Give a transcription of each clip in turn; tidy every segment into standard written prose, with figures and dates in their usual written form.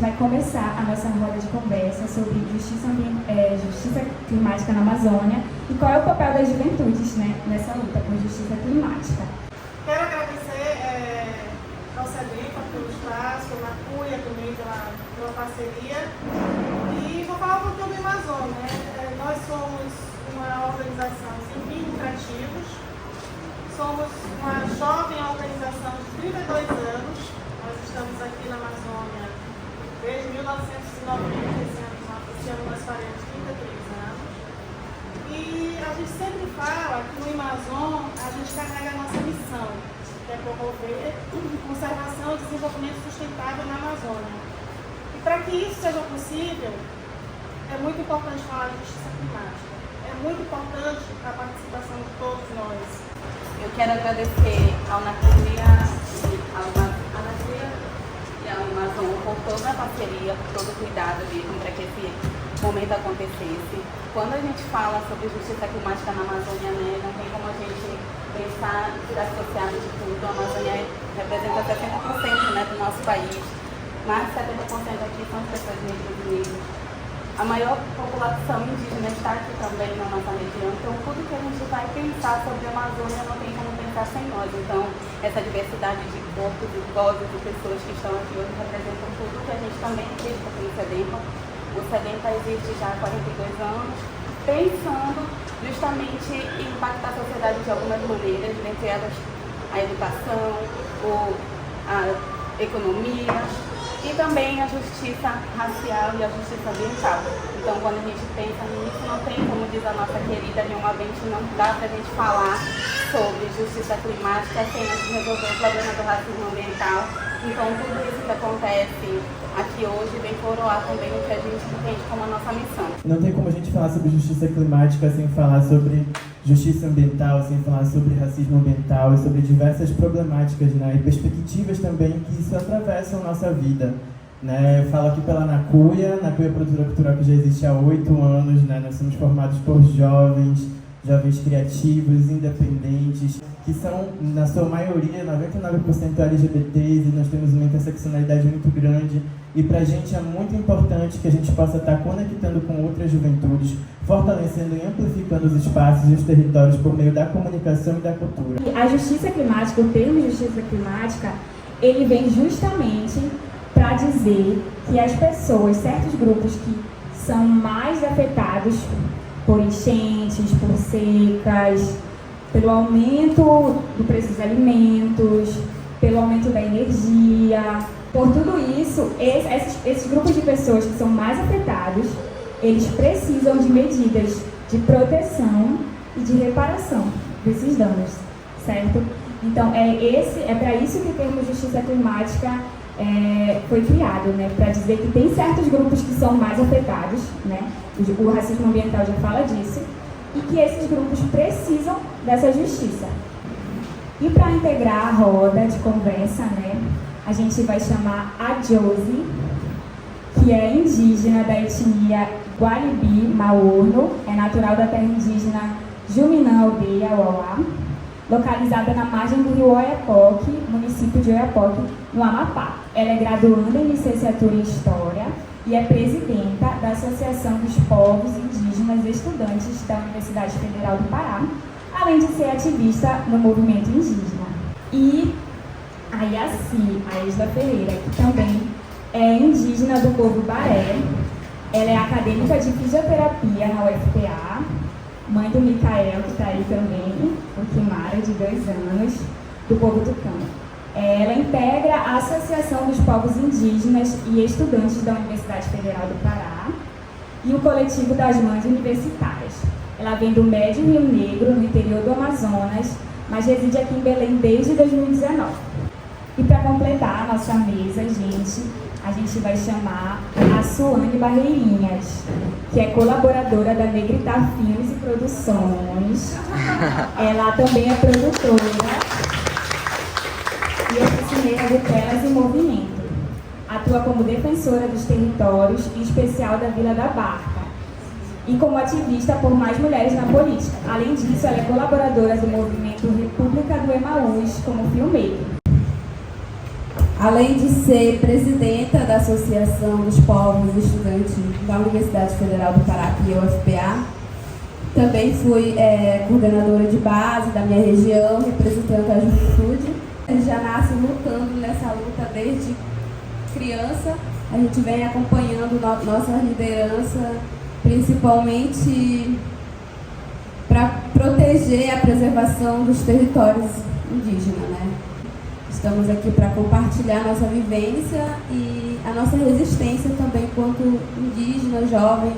vai começar a nossa roda de conversa sobre justiça climática na Amazônia e qual é o papel das juventudes, né, nessa luta por justiça climática. Quero agradecer ao CEDEMPA pelo espaço, pela CUIA também pela parceria. E vou falar um pouquinho do Amazônia, né? Nós somos uma organização sem fins lucrativos, somos uma jovem organização de 32 anos. Nós estamos aqui na Amazônia desde 1990, esse ano nós faremos 33 anos. E a gente sempre fala que no Amazon a gente carrega a nossa missão, que é promover conservação e desenvolvimento sustentável na Amazônia. E para que isso seja possível, é muito importante falar de justiça climática. É muito importante a participação de todos nós. Eu quero agradecer ao NACUIA e ao Amazon por toda a parceria, por todo o cuidado mesmo para que esse momento acontecesse. Quando a gente fala sobre justiça climática na Amazônia, né, não tem como a gente pensar e associar de tudo. A Amazônia representa 70%, né, do nosso país. Mais de 70% aqui são as pessoas negras e negros. A maior população indígena está aqui também na nossa região, então tudo que a gente vai pensar sobre a Amazônia não tem como pensar sem nós. Então, essa diversidade de corpos e vozes de pessoas que estão aqui hoje representam tudo que a gente também acredita no CEDEMPA. O CEDEMPA existe já há 42 anos, pensando justamente em impactar a sociedade de algumas maneiras, dentre elas a educação, a economia, e também a justiça racial e a justiça ambiental. Então, quando a gente pensa nisso, não tem, como diz a nossa querida Nilma Bente, não dá para a gente falar sobre justiça climática sem antes resolver o problema do racismo ambiental. Então, tudo isso que acontece aqui hoje vem coroar também o que a gente entende como a nossa missão. Não tem como a gente falar sobre justiça climática sem falar sobre justiça ambiental, sem falar sobre racismo ambiental e sobre diversas problemáticas, né, e perspectivas também que isso atravessam a nossa vida. Né? Eu falo aqui pela NACUIA Produtora Cultural, que já existe há 8 anos. Né? Nós somos formados por jovens criativos, independentes, que são, na sua maioria, 99% LGBTs, e nós temos uma interseccionalidade muito grande. E para a gente é muito importante que a gente possa estar conectando com outras juventudes, fortalecendo e amplificando os espaços e os territórios por meio da comunicação e da cultura. A justiça climática, o termo justiça climática, ele vem justamente para dizer que as pessoas, certos grupos que são mais afetados por enchentes, por secas, pelo aumento do preço dos alimentos, pelo aumento da energia, por tudo isso, esses grupos de pessoas que são mais afetados, eles precisam de medidas de proteção e de reparação desses danos, certo? Então, é para isso que o termo justiça climática foi criado, né? Para dizer que tem certos grupos que são mais afetados, né? O racismo ambiental já fala disso, e que esses grupos precisam dessa justiça. E para integrar a roda de conversa, né, a gente vai chamar a Josi, que é indígena da etnia Gualibi Maorno, é natural da terra indígena Juminã Aldeia, Uauá, localizada na margem do rio Oiapoque, município de Oiapoque, no Amapá. Ela é graduanda em licenciatura em História e é presidenta da Associação dos Povos Indígenas Estudantes da Universidade Federal do Pará, além de ser ativista no movimento indígena. E a Yaci, a Isla Ferreira, que também é indígena do povo Baré. Ela é acadêmica de fisioterapia na UFPA, mãe do Micael, que está aí também, o Kimara, de 2 anos, do povo tucano. Ela integra a Associação dos Povos Indígenas e Estudantes da Universidade Federal do Pará e o coletivo das Mães Universitárias. Ela vem do Médio Rio Negro, no interior do Amazonas, mas reside aqui em Belém desde 2019. E para completar a nossa mesa, a gente vai chamar a Suane Barreirinhas, que é colaboradora da Negritar Filmes e Produções. Ela também é produtora e oficineira de Telas em Movimento. Atua como defensora dos territórios, em especial da Vila da Barca, e como ativista por mais mulheres na política. Além disso, ela é colaboradora do movimento República do Emaús como filmmaker. Além de ser presidenta da Associação dos Povos Estudantes da Universidade Federal do Pará, UFPA, também fui coordenadora de base da minha região, representando a juventude. A gente já nasce lutando nessa luta desde criança. A gente vem acompanhando nossa liderança, principalmente para proteger a preservação dos territórios indígenas, né? Estamos aqui para compartilhar nossa vivência e a nossa resistência também enquanto indígena, jovem,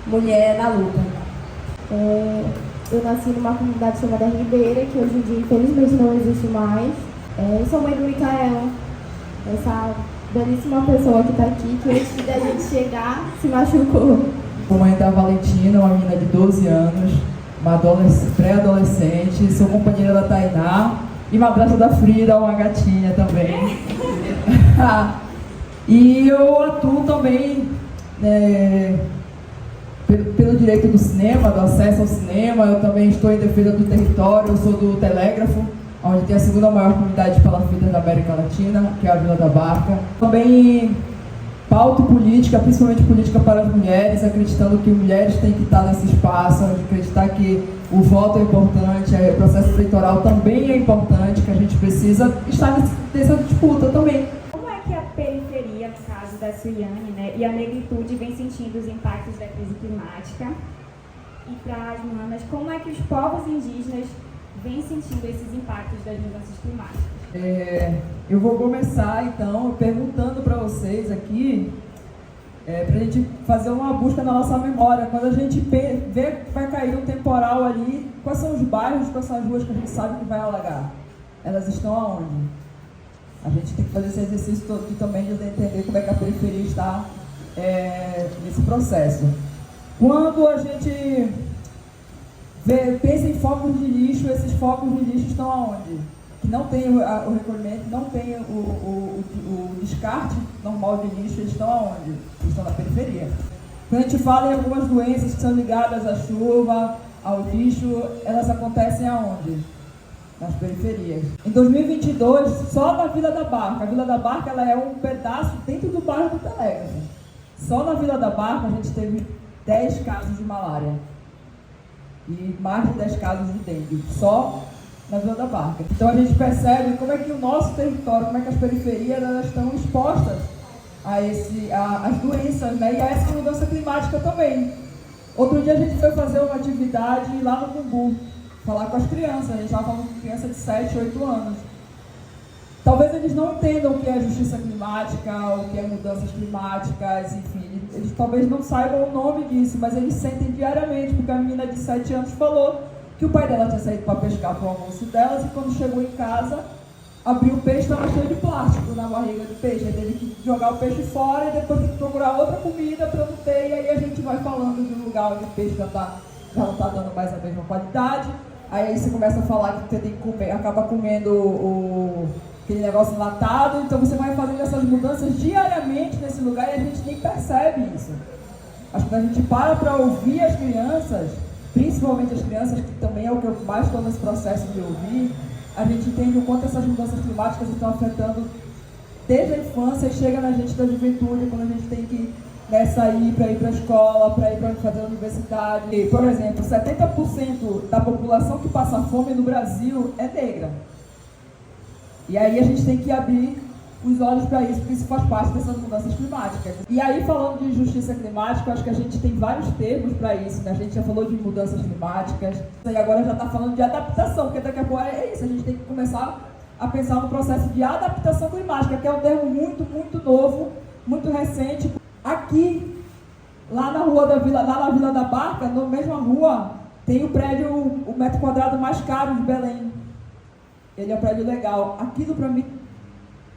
mulher na luta. Eu nasci numa comunidade chamada Ribeira, que hoje em dia infelizmente não existe mais. Eu sou mãe do Micael, essa belíssima pessoa que está aqui, que antes da gente chegar se machucou. Sou mãe da Valentina, uma menina de 12 anos, uma pré-adolescente, sou companheira da Tainá e madrasta da Frida, uma gatinha também. E eu atuo também pelo direito do cinema, do acesso ao cinema. Eu também estou em defesa do território, eu sou do Telégrafo, onde tem a segunda maior comunidade de palafitas da América Latina, que é a Vila da Barca. Também pauto política, principalmente política para as mulheres, acreditando que mulheres têm que estar nesse espaço, acreditar que o voto é importante, o processo eleitoral também é importante, que a gente precisa estar nessa disputa também. Como é que a periferia, no caso da Suiane, né, e a negritude vem sentindo os impactos da crise climática? E para as manas, como é que os povos indígenas vêm sentindo esses impactos das mudanças climáticas? Eu vou começar, então, perguntando para vocês aqui, para a gente fazer uma busca na nossa memória. Quando a gente vê que vai cair um temporal ali, quais são os bairros, quais são as ruas que a gente sabe que vai alagar? Elas estão aonde? A gente tem que fazer esse exercício todo também de entender como é que a periferia está nesse processo. Quando a gente pensa em focos de lixo, esses focos de lixo estão aonde? Que não tem o recolhimento, não tem o descarte normal de lixo, eles estão aonde? Eles estão na periferia. Quando a gente fala em algumas doenças que são ligadas à chuva, ao lixo, elas acontecem aonde? Nas periferias. Em 2022, só na Vila da Barca, a Vila da Barca ela é um pedaço dentro do bairro do Telégrafo. Só na Vila da Barca a gente teve 10 casos de malária e mais de 10 casos de dengue, só na Vila da Barca. Então a gente percebe como é que o nosso território, como é que as periferias elas estão expostas às doenças, né? E a essa mudança climática também. Outro dia a gente foi fazer uma atividade lá no Cumbu, falar com as crianças. A gente estava falando com crianças de 7, 8 anos. Talvez eles não entendam o que é justiça climática, o que é mudanças climáticas, enfim. Eles talvez não saibam o nome disso, mas eles sentem diariamente, porque a menina de 7 anos falou que o pai dela tinha saído para pescar para o almoço delas e quando chegou em casa, abriu o peixe e estava cheio de plástico na barriga do peixe. Aí teve que jogar o peixe fora e depois tem que procurar outra comida para não ter. E aí a gente vai falando de um lugar onde o peixe já não está dando mais a mesma qualidade. Aí você começa a falar que você tem que comer, acaba comendo aquele negócio enlatado. Então você vai fazendo essas mudanças diariamente nesse lugar e a gente nem percebe isso. Acho que quando a gente para ouvir as crianças, principalmente as crianças, que também é o que eu mais estou nesse processo de ouvir, a gente entende o quanto essas mudanças climáticas estão afetando desde a infância e chega na gente da juventude, quando a gente tem que sair para ir para a escola, para ir para fazer a universidade. E, por exemplo, 70% da população que passa fome no Brasil é negra. E aí a gente tem que abrir os olhos para isso, porque isso faz parte dessas mudanças climáticas. E aí, falando de justiça climática, acho que a gente tem vários termos para isso, né? A gente já falou de mudanças climáticas, e agora já está falando de adaptação, porque daqui a pouco é isso, a gente tem que começar a pensar no processo de adaptação climática, que é um termo muito, muito novo, muito recente. Aqui, lá na Vila da Barca, na mesma rua, tem o prédio, o metro quadrado mais caro de Belém. Ele é um prédio legal. Aquilo, para mim,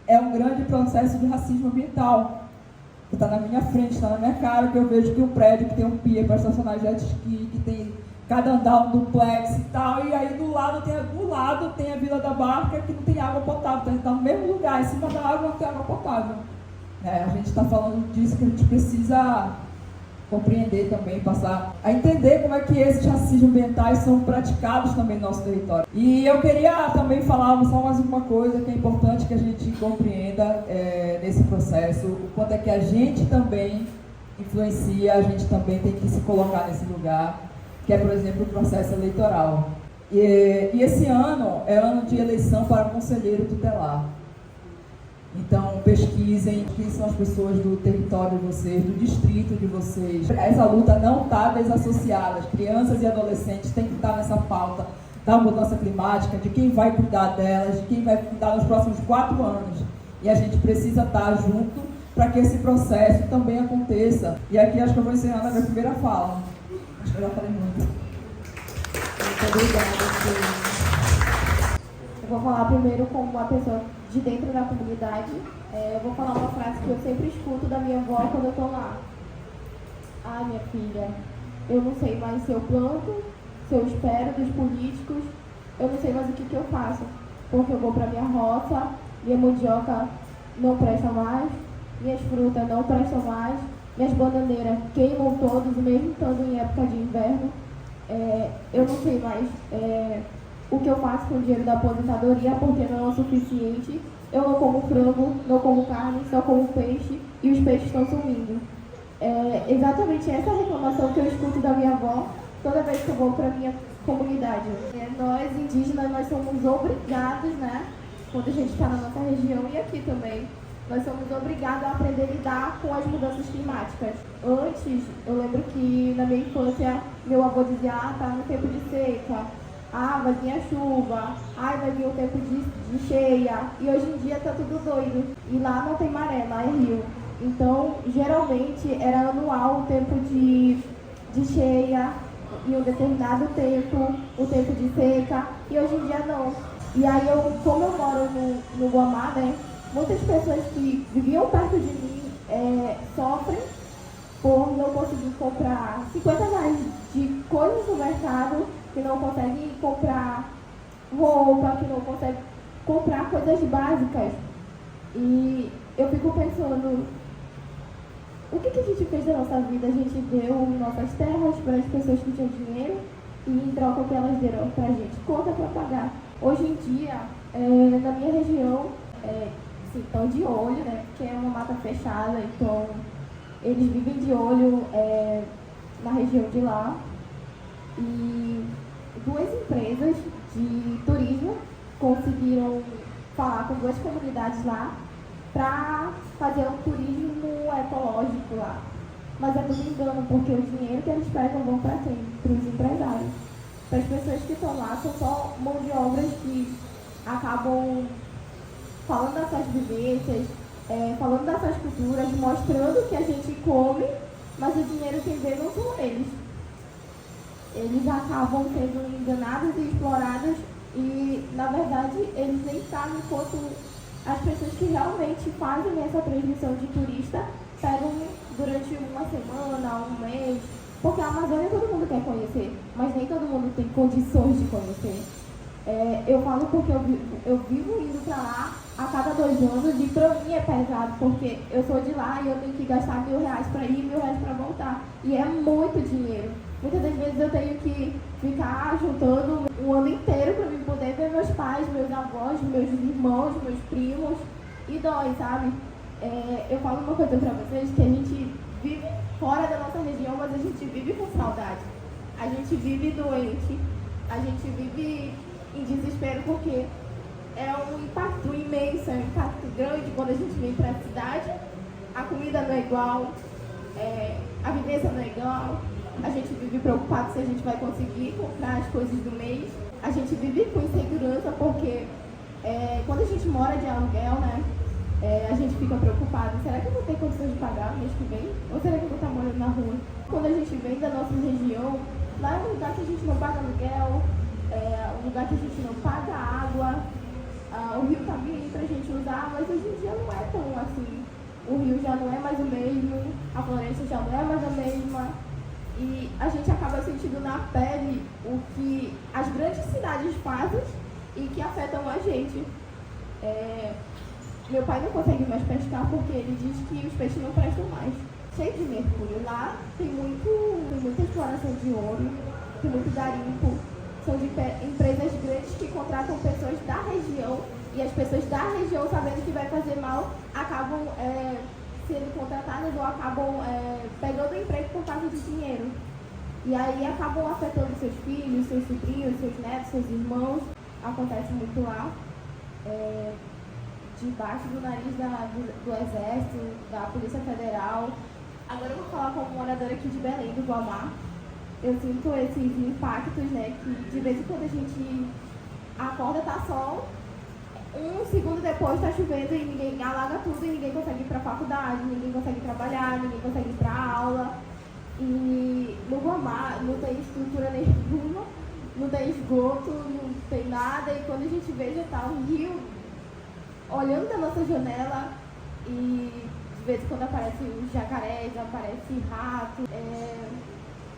é um grande processo de racismo ambiental. Que está na minha frente, está na minha cara, que eu vejo que um prédio que tem um pier para estacionar jet ski, que tem cada andar um duplex e tal, e aí do lado tem a Vila da Barca, que não tem água potável. Então a gente está no mesmo lugar, em cima da água não tem água potável. A gente está falando disso, que a gente precisa compreender também, passar a entender como é que esses racismos ambientais são praticados também no nosso território. E eu queria também falar só mais uma coisa que é importante que a gente compreenda nesse processo, o quanto é que a gente também influencia, a gente também tem que se colocar nesse lugar, que é, por exemplo, o processo eleitoral. E esse ano é ano de eleição para conselheiro tutelar. Então, pesquisem quem são as pessoas do território de vocês, do distrito de vocês. Essa luta não está desassociada. As crianças e adolescentes têm que estar nessa pauta da mudança climática, de quem vai cuidar delas, de quem vai cuidar nos próximos 4 anos. E a gente precisa estar junto para que esse processo também aconteça. E aqui acho que eu vou encerrar na minha primeira fala. Acho que eu já falei muito. Muito obrigada, Eu vou falar primeiro como uma pessoa de dentro da comunidade. Eu vou falar uma frase que eu sempre escuto da minha avó quando eu estou lá. Ah, minha filha, eu não sei mais se eu planto, se eu espero dos políticos, eu não sei mais o que eu faço. Porque eu vou para minha roça, minha mandioca não presta mais, minhas frutas não prestam mais, minhas bananeiras queimam todos, mesmo estando em época de inverno. Eu não sei mais o que eu faço com o dinheiro da aposentadoria, porque não é o suficiente. Eu não como frango, não como carne, só como peixe, e os peixes estão sumindo. Exatamente essa reclamação que eu escuto da minha avó toda vez que eu vou para a minha comunidade. Nós, indígenas, nós somos obrigados, né, quando a gente está na nossa região e aqui também, nós somos obrigados a aprender a lidar com as mudanças climáticas. Antes, eu lembro que na minha infância, meu avô dizia, tá no tempo de seca, vai vir a chuva, vai vir o tempo de cheia, e hoje em dia tá tudo doido. E lá não tem maré, lá é rio. Então, geralmente, era anual o tempo de cheia, e um determinado tempo, o tempo de seca, e hoje em dia não. E aí, como eu moro no Guamá, né, muitas pessoas que viviam perto de mim sofrem por não conseguir comprar 50 reais de coisas no mercado, que não conseguem comprar roupa, que não conseguem comprar coisas básicas. E eu fico pensando, o que a gente fez da nossa vida? A gente deu nossas terras para as pessoas que tinham dinheiro e em troca o que elas deram para a gente, conta para pagar. Hoje em dia, na minha região, estão de olho, né, porque é uma mata fechada, então eles vivem de olho na região de lá. E 2 empresas de turismo conseguiram falar com 2 comunidades lá para fazer um turismo ecológico lá. Mas é tudo engano, porque o dinheiro que eles pegam vão para quem? Para os empresários. Para as pessoas que estão lá, são só mão de obras que acabam falando das suas vivências, falando das suas culturas, mostrando que a gente come, mas o dinheiro quem vê não são eles. Eles acabam sendo enganados e explorados e, na verdade, eles nem sabem quanto as pessoas que realmente fazem essa transmissão de turista pegam durante uma semana, um mês, porque a Amazônia todo mundo quer conhecer, mas nem todo mundo tem condições de conhecer. Eu falo porque eu vivo indo para lá a cada 2 anos e para mim é pesado, porque eu sou de lá e eu tenho que gastar R$1.000 para ir e R$1.000 para voltar. E é muito dinheiro. Muitas das vezes eu tenho que ficar juntando um ano inteiro para mim poder ver meus pais, meus avós, meus irmãos, meus primos, e dói, sabe? Eu falo uma coisa para vocês, que a gente vive fora da nossa região, mas a gente vive com saudade. A gente vive doente, a gente vive em desespero porque é um impacto imenso, é um impacto grande quando a gente vem para a cidade. A comida não é igual, a vivência não é igual, a gente vive preocupado se a gente vai conseguir comprar as coisas do mês. A gente vive com insegurança porque quando a gente mora de aluguel, né, a gente fica preocupado, será que eu vou ter condições de pagar mês que vem? Ou será que eu vou estar morando na rua? Quando a gente vem da nossa região, lá é um lugar que a gente não paga aluguel, um lugar que a gente não paga água, o rio tá vindo pra gente usar, mas hoje em dia não é tão assim. O rio já não é mais o mesmo, a floresta já não é mais a mesma, e a gente acaba sentindo na pele o que as grandes cidades fazem e que afetam a gente. Meu pai não consegue mais pescar porque ele diz que os peixes não prestam mais. cheio de mercúrio. Lá tem muita exploração de ouro, tem muito garimpo. São de empresas grandes que contratam pessoas da região e as pessoas da região, sabendo que vai fazer mal, acabam sendo contratadas ou acabam pegando emprego por causa de dinheiro. E aí acabam afetando seus filhos, seus sobrinhos, seus netos, seus irmãos. Acontece muito lá. Debaixo do nariz do Exército, da Polícia Federal. Agora eu vou falar como moradora aqui de Belém, do Guamá. Eu sinto esses impactos, né, que de vez em quando a gente acorda, tá sol, um segundo depois tá chovendo e ninguém alaga tudo e ninguém consegue ir pra faculdade, ninguém consegue trabalhar, ninguém consegue ir pra aula. E no Guamá não tem estrutura nenhuma, não tem esgoto, não tem nada, e quando a gente vê já tá um rio olhando da nossa janela e de vez em quando aparece os jacarés, aparece rato.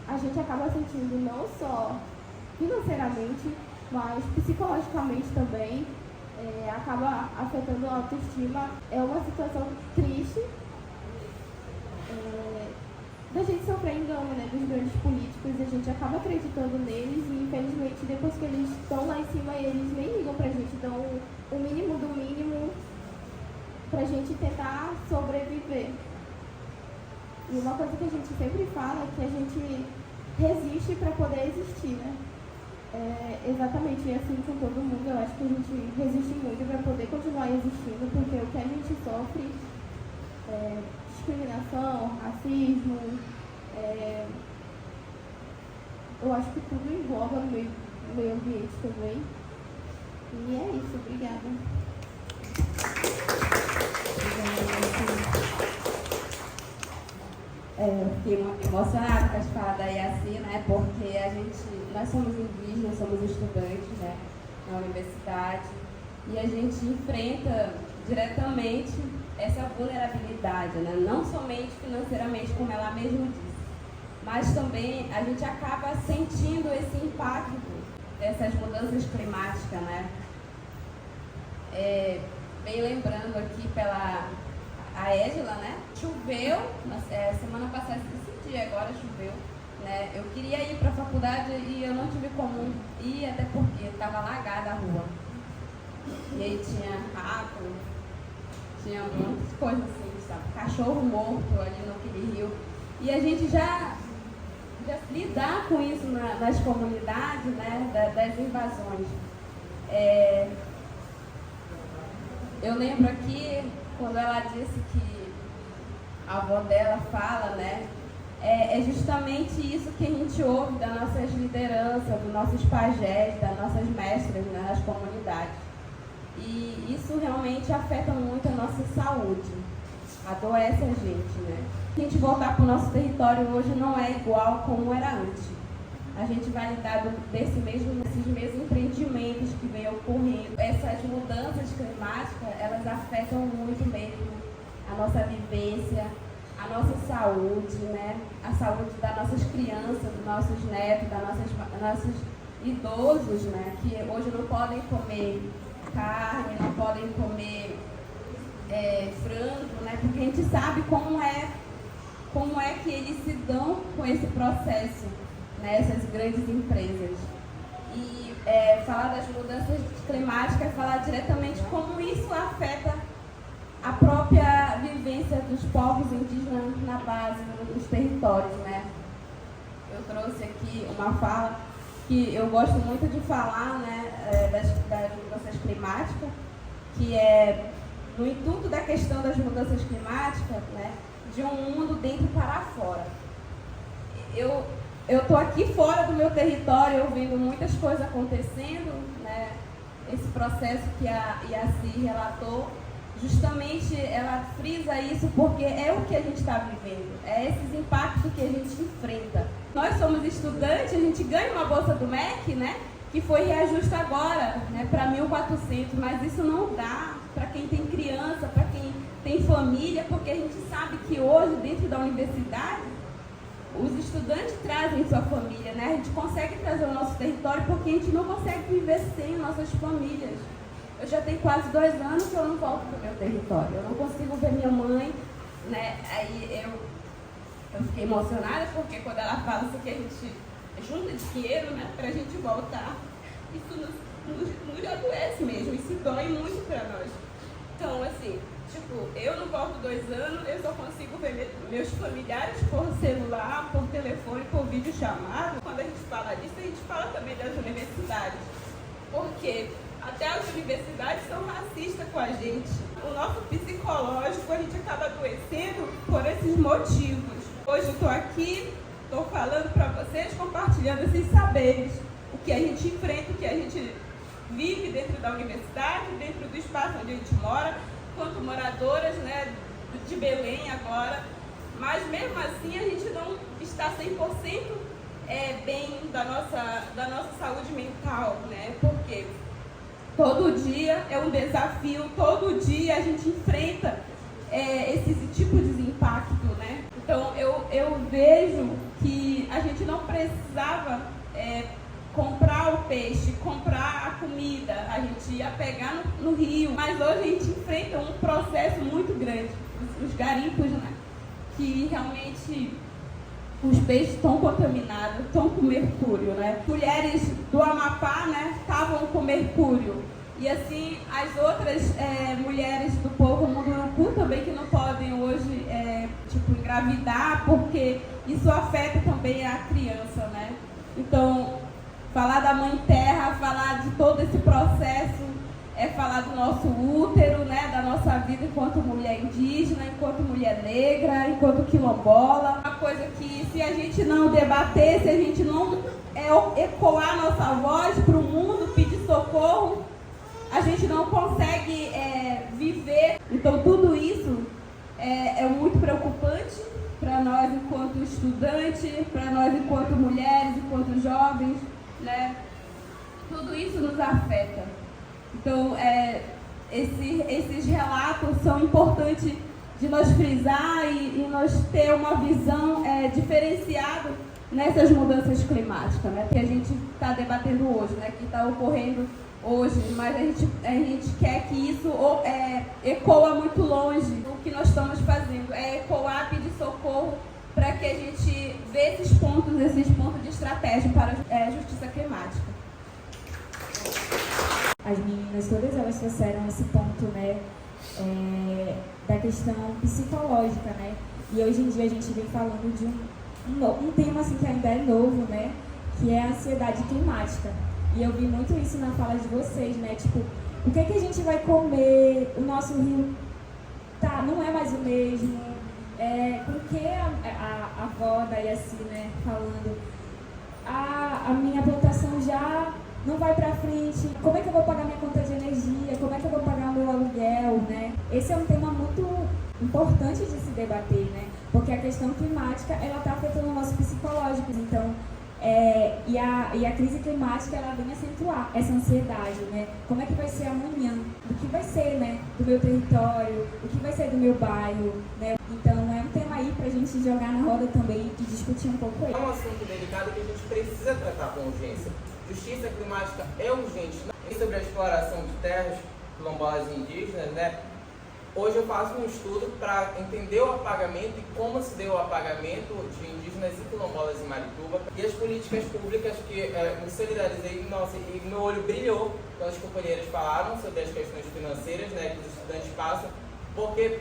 A gente acaba sentindo não só financeiramente, mas psicologicamente também, acaba afetando a autoestima. É uma situação triste da gente sofrer engano, né, dos grandes políticos, e a gente acaba acreditando neles e infelizmente depois que eles estão lá em cima eles nem ligam pra gente, dão o mínimo do mínimo pra gente tentar sobreviver. E uma coisa que a gente sempre fala é que a gente resiste para poder existir, né? Exatamente assim com todo mundo. Eu acho que a gente resiste muito para poder continuar existindo, porque o que a gente sofre discriminação, racismo, eu acho que tudo engloba no meio ambiente também. E é isso, obrigada. Fiquei emocionada com as falas da Yaci, né? Porque nós somos indígenas, somos estudantes, né, na universidade, e a gente enfrenta diretamente essa vulnerabilidade, né? Não somente financeiramente, como ela mesma disse, mas também a gente acaba sentindo esse impacto dessas mudanças climáticas, né? Bem lembrando aqui pela Égila, né? Choveu, semana passada, esse dia agora choveu, né? Eu queria ir para a faculdade e eu não tive como ir, até porque estava alagada a rua. E aí tinha rato, tinha muitas coisas assim, sabe? Cachorro morto ali naquele rio. E a gente já lidar com isso nas comunidades, né? Das invasões. Eu lembro aqui, quando ela disse que a avó dela fala, né? É justamente isso que a gente ouve das nossas lideranças, dos nossos pajés, das nossas mestras, né, nas comunidades. E isso realmente afeta muito a nossa saúde, adoece a gente, né? Se a gente voltar para o nosso território hoje não é igual como era antes. A gente vai lidar desses mesmos empreendimentos que vem ocorrendo. Essas mudanças climáticas, elas afetam muito mesmo a nossa vivência, a nossa saúde, né? A saúde das nossas crianças, dos nossos netos, dos nossos idosos, né? Que hoje não podem comer carne, não podem comer frango, né? Porque a gente sabe como é que eles se dão com esse processo, né? Essas grandes empresas. E falar das mudanças climáticas é falar diretamente como isso afeta a própria vivência dos povos indígenas na base, nos territórios, né? Eu trouxe aqui uma fala que eu gosto muito de falar, né, das mudanças climáticas, que é no intuito da questão das mudanças climáticas, né, de um mundo dentro para fora. Eu estou aqui fora do meu território ouvindo muitas coisas acontecendo, né, esse processo que a Yaci relatou. Justamente ela frisa isso porque é o que a gente está vivendo, é esses impactos que a gente enfrenta. Nós somos estudantes, a gente ganha uma bolsa do MEC, né, que foi reajuste agora, né, para 1.400, mas isso não dá para quem tem criança, para quem tem família, porque a gente sabe que hoje, dentro da universidade, os estudantes trazem sua família, né, a gente consegue trazer o nosso território porque a gente não consegue viver sem nossas famílias. Eu já tenho quase 2 anos que eu não volto para o meu território. Eu não consigo ver minha mãe, né? Aí Eu fiquei emocionada porque quando ela fala assim que a gente junta dinheiro, né, pra gente voltar, isso nos adoece mesmo, isso dói muito pra nós. Então, assim, tipo, eu não volto 2 anos, eu só consigo ver meus familiares por celular, por telefone, por videochamada. Quando a gente fala disso, a gente fala também das universidades, porque até as universidades são racistas com a gente. O nosso psicológico, a gente acaba adoecendo por esses motivos. Hoje eu estou aqui, estou falando para vocês, compartilhando esses saberes, o que a gente enfrenta, o que a gente vive dentro da universidade, dentro do espaço onde a gente mora, quanto moradoras, né, de Belém agora. Mas mesmo assim a gente não está 100% bem da nossa saúde mental, né? Porque todo dia é um desafio, todo dia a gente enfrenta esse tipo de impacto, né? Então eu vejo que a gente não precisava comprar o peixe, comprar a comida, a gente ia pegar no rio, mas hoje a gente enfrenta um processo muito grande, os garimpos, né? Que realmente os peixes estão contaminados, estão com mercúrio, né? Mulheres do Amapá, né, estavam com mercúrio. E assim, as outras mulheres do povo Munduruku também que não podem hoje, engravidar, porque isso afeta também a criança, né? Então, falar da Mãe Terra, falar de todo esse processo, falar do nosso útero, né, da nossa vida enquanto mulher indígena, enquanto mulher negra, enquanto quilombola. Uma coisa que se a gente não debater, se a gente não ecoar nossa voz para o mundo, pedir socorro, a gente não consegue viver. Então tudo isso é muito preocupante para nós enquanto estudantes, para nós enquanto mulheres, enquanto jovens, né? Tudo isso nos afeta. Então, esses relatos são importantes de nós frisar e nós ter uma visão diferenciada nessas mudanças climáticas, né? Que a gente está debatendo hoje, né? Que está ocorrendo hoje, mas a gente quer que isso ecoa muito longe do que nós estamos fazendo, ecoar, pedir socorro para que a gente vê esses pontos de estratégia para a justiça climática. As meninas, todas elas trouxeram esse ponto, né, da questão psicológica, né? E hoje em dia a gente vem falando de um tema assim que ainda é novo, né? Que é a ansiedade climática. E eu vi muito isso na fala de vocês, né? Tipo, o que a gente vai comer? O nosso rio não é mais o mesmo. Com que a avó da Yaci, né, falando, a minha plantação já não vai para frente, como é que eu vou pagar minha conta de energia, como é que eu vou pagar o meu aluguel, né? Esse é um tema muito importante de se debater, né? Porque a questão climática, ela está afetando o nosso psicológico, então, e a crise climática, ela vem acentuar essa ansiedade, né? Como é que vai ser amanhã? O que vai ser, né, do meu território? O que vai ser do meu bairro, né? Então, é um tema aí pra gente jogar na roda também e discutir um pouco ele. É um assunto delicado que a gente precisa tratar com urgência. Justiça climática é urgente. E sobre a exploração de terras quilombolas e indígenas, né? Hoje eu faço um estudo para entender o apagamento e como se deu o apagamento de indígenas e quilombolas em Marituba e as políticas públicas que me solidarizei, e meu olho brilhou quando as companheiras falaram sobre as questões financeiras, né, que os estudantes passam, porque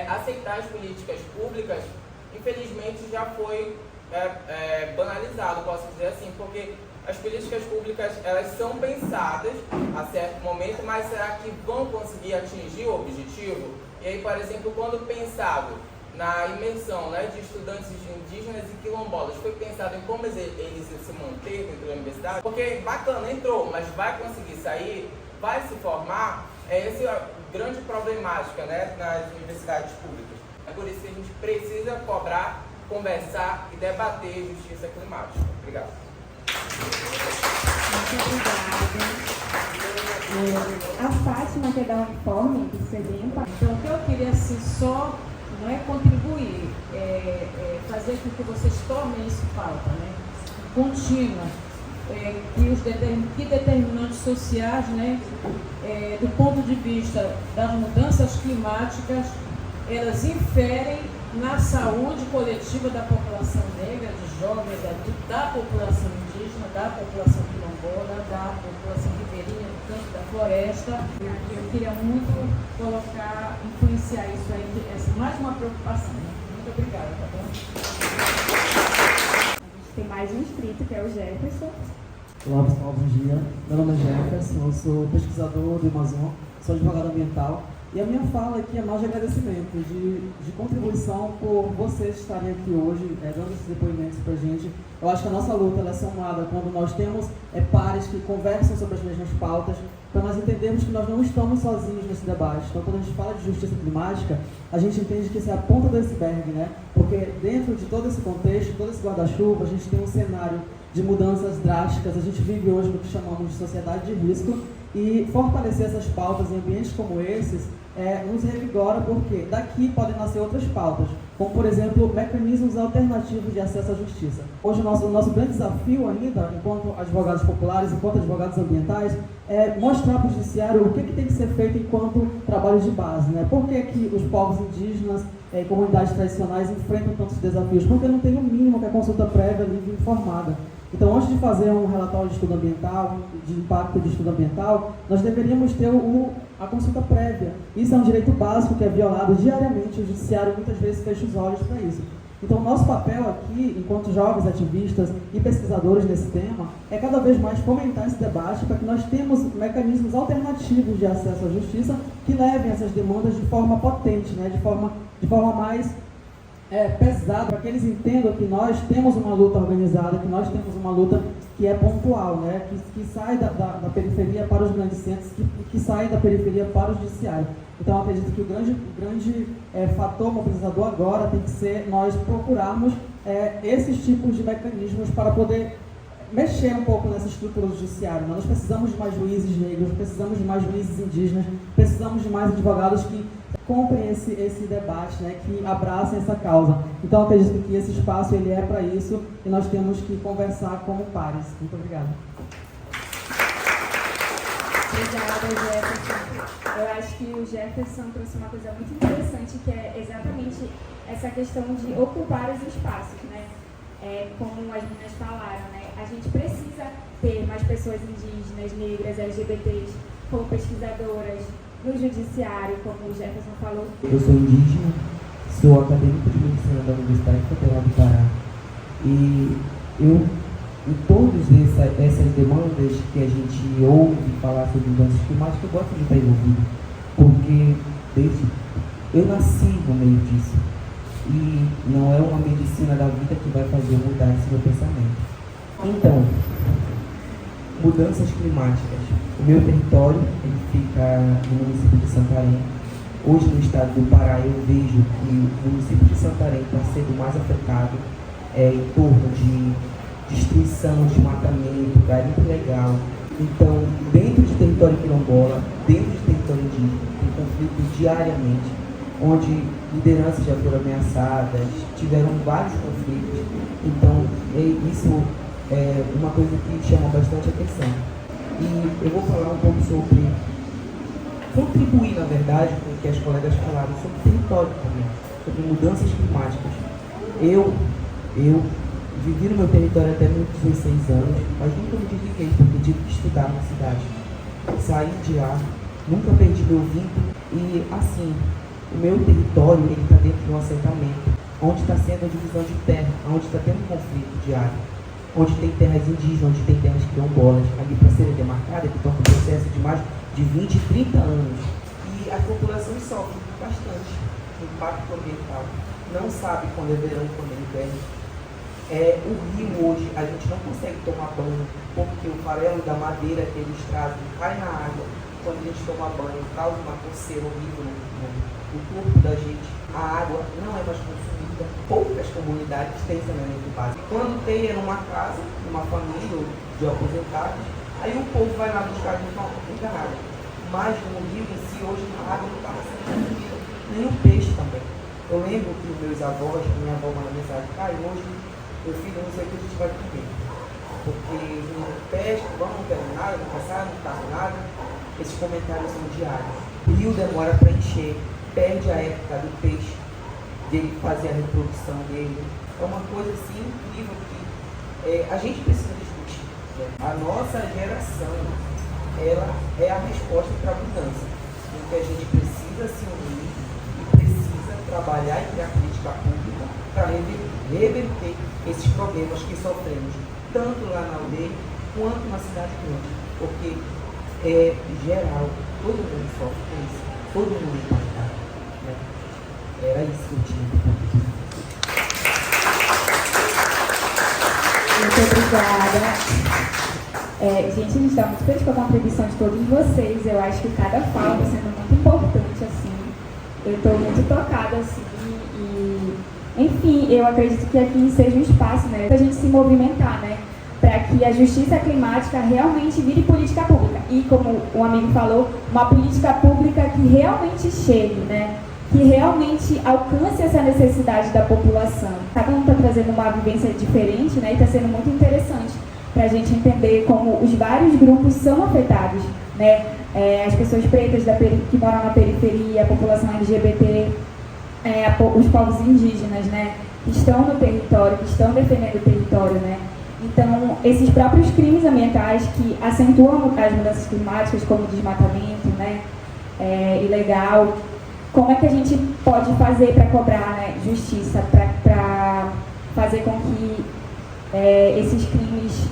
aceitar as políticas públicas, infelizmente, já foi banalizado, posso dizer assim, porque as políticas públicas, elas são pensadas a certo momento, mas será que vão conseguir atingir o objetivo? E aí, por exemplo, quando pensado na imersão, né, de estudantes indígenas e quilombolas, foi pensado em como eles iam se manter dentro da universidade? Porque, bacana, entrou, mas vai conseguir sair, vai se formar? Essa é a grande problemática, né, nas universidades públicas. É por isso que a gente precisa cobrar, conversar e debater justiça climática. Obrigado. Muito obrigada. A Fátima quer dar um informe do CEDEMPA. Então, o que eu queria assim, só não é contribuir, fazer com que vocês tomem isso pauta, né? Contínua. Que determinantes sociais, né, do ponto de vista das mudanças climáticas, elas inferem na saúde coletiva da população negra, de jovens, adultos, da população indígena, da população quilombola, da população ribeirinha, do campo da floresta. Eu queria muito colocar, influenciar isso aí, essa mais uma preocupação. Muito obrigada, tá bom? A gente tem mais um inscrito, que é o Jefferson. Olá pessoal, bom dia. Meu nome é Jefferson, eu sou pesquisador do Amazon, sou advogado ambiental. E a minha fala aqui é mais de agradecimento, de contribuição por vocês estarem aqui hoje, dando esses depoimentos para a gente. Eu acho que a nossa luta ela é somada quando nós temos pares que conversam sobre as mesmas pautas, para nós entendermos que nós não estamos sozinhos nesse debate. Então, quando a gente fala de justiça climática, a gente entende que isso é a ponta do iceberg, né? Porque dentro de todo esse contexto, todo esse guarda-chuva, a gente tem um cenário de mudanças drásticas. A gente vive hoje no que chamamos de sociedade de risco, e fortalecer essas pautas em ambientes como esses nos revigora, porque daqui podem nascer outras pautas, como, por exemplo, mecanismos alternativos de acesso à justiça. Hoje, o nosso grande desafio ainda, enquanto advogados populares, enquanto advogados ambientais, é mostrar para o judiciário o que tem que ser feito enquanto trabalho de base, né? Por que os povos indígenas e comunidades tradicionais enfrentam tantos desafios? Porque não tem o mínimo que a consulta prévia livre e informada. Então, antes de fazer um relatório de estudo ambiental, de impacto de estudo ambiental, nós deveríamos ter a consulta prévia. Isso é um direito básico que é violado diariamente, o judiciário muitas vezes fecha os olhos para isso. Então, nosso papel aqui, enquanto jovens ativistas e pesquisadores nesse tema, é cada vez mais fomentar esse debate para que nós tenhamos mecanismos alternativos de acesso à justiça que levem essas demandas de forma potente, né, de forma mais pesada, para que eles entendam que nós temos uma luta organizada, que nós temos uma luta que é pontual, né? que sai da periferia para os grandes centros, que sai da periferia para o judiciário. Então, acredito que o grande fator mobilizador agora tem que ser nós procurarmos esses tipos de mecanismos para poder mexer um pouco nessa estrutura do judiciário. Nós precisamos de mais juízes negros, precisamos de mais juízes indígenas, precisamos de mais advogados que comprem esse debate, né, que abracem essa causa. Então, acredito que esse espaço ele é para isso e nós temos que conversar como pares. Muito obrigado. Obrigada, Jefferson. Eu acho que o Jefferson trouxe uma coisa muito interessante, que é exatamente essa questão de ocupar os espaços, né? Como as meninas falaram, né? A gente precisa ter mais pessoas indígenas, negras, LGBTs, como pesquisadoras, no judiciário, como o Jefferson falou. Eu sou indígena, sou acadêmico de medicina da Universidade Federal do Pará. E eu, em todas essas demandas que a gente ouve falar sobre mudanças climáticas, eu gosto de estar envolvido, porque eu nasci no meio disso. E não é uma medicina da vida que vai fazer mudar esse meu pensamento. Então, mudanças climáticas. O meu território ele fica no município de Santarém. Hoje, no estado do Pará, eu vejo que o município de Santarém está sendo mais afetado em torno de destruição, desmatamento, garimpo ilegal. Então, dentro de território quilombola, dentro de território indígena, tem conflito diariamente, onde lideranças já foram ameaçadas, tiveram vários conflitos. Então, isso é uma coisa que chama bastante atenção. E eu vou falar um pouco sobre contribuir, na verdade, com o que as colegas falaram, sobre território também, sobre mudanças climáticas. Eu vivi no meu território até meus 16 anos, mas nunca me desliguei, porque tive que estudar na cidade. Saí de lá, nunca perdi meu vínculo e, assim, o meu território está dentro de um assentamento, onde está sendo a divisão de terra, onde está tendo um conflito diário, onde tem terras indígenas, onde tem terras quilombolas, ali para serem demarcadas, que estão com um processo de mais de 20, 30 anos. E as populações sofrem bastante o impacto ambiental. Não sabe quando é verão e quando é inverno. O rio hoje, a gente não consegue tomar banho, porque o farelo da madeira que eles trazem cai na água. Quando a gente toma banho, causa uma coceira horrível no corpo da gente. A água não é mais consumida. Poucas comunidades têm saneamento básico. Quando tem é numa casa, numa família de aposentados, aí o povo vai lá buscar de uma água. Mas no rio em si, hoje a água não está sendo consumida, nem o peixe também. Eu lembro que os meus avós, minha avó mandou mensagem, hoje meu filho não sei o que a gente vai comer. Porque não pesca, não quero nada, não passar, não faço nada. Esses comentários são diários. O rio demora para encher, perde a época do peixe. de ele fazer a reprodução dele. É uma coisa assim incrível que a gente precisa discutir. Né? A nossa geração, ela é a resposta para a mudança. Em que a gente precisa se unir e precisa trabalhar e criar política pública para reverter esses problemas que sofremos, tanto lá na aldeia quanto na cidade grande. Porque é geral, todo mundo sofre com isso, todo mundo é impactado. Né? Era isso que eu tinha para dizer. Muito obrigada. Gente, a gente está muito feliz com a contribuição de todos vocês. Eu acho que cada fala está sendo muito importante, assim. Eu estou muito tocada, assim, e... Enfim, eu acredito que aqui seja um espaço, né, para a gente se movimentar, né, para que a justiça climática realmente vire política pública. E, como o amigo falou, uma política pública que realmente chegue, né, que realmente alcance essa necessidade da população. Cada um está trazendo uma vivência diferente, né, e está sendo muito interessante para a gente entender como os vários grupos são afetados, né, as pessoas pretas que moram na periferia, a população LGBT, os povos indígenas, né, que estão no território, que estão defendendo o território, né. Então, esses próprios crimes ambientais que acentuam as mudanças climáticas, como o desmatamento, né, ilegal, como é que a gente pode fazer para cobrar, né, justiça, para fazer com que esses crimes,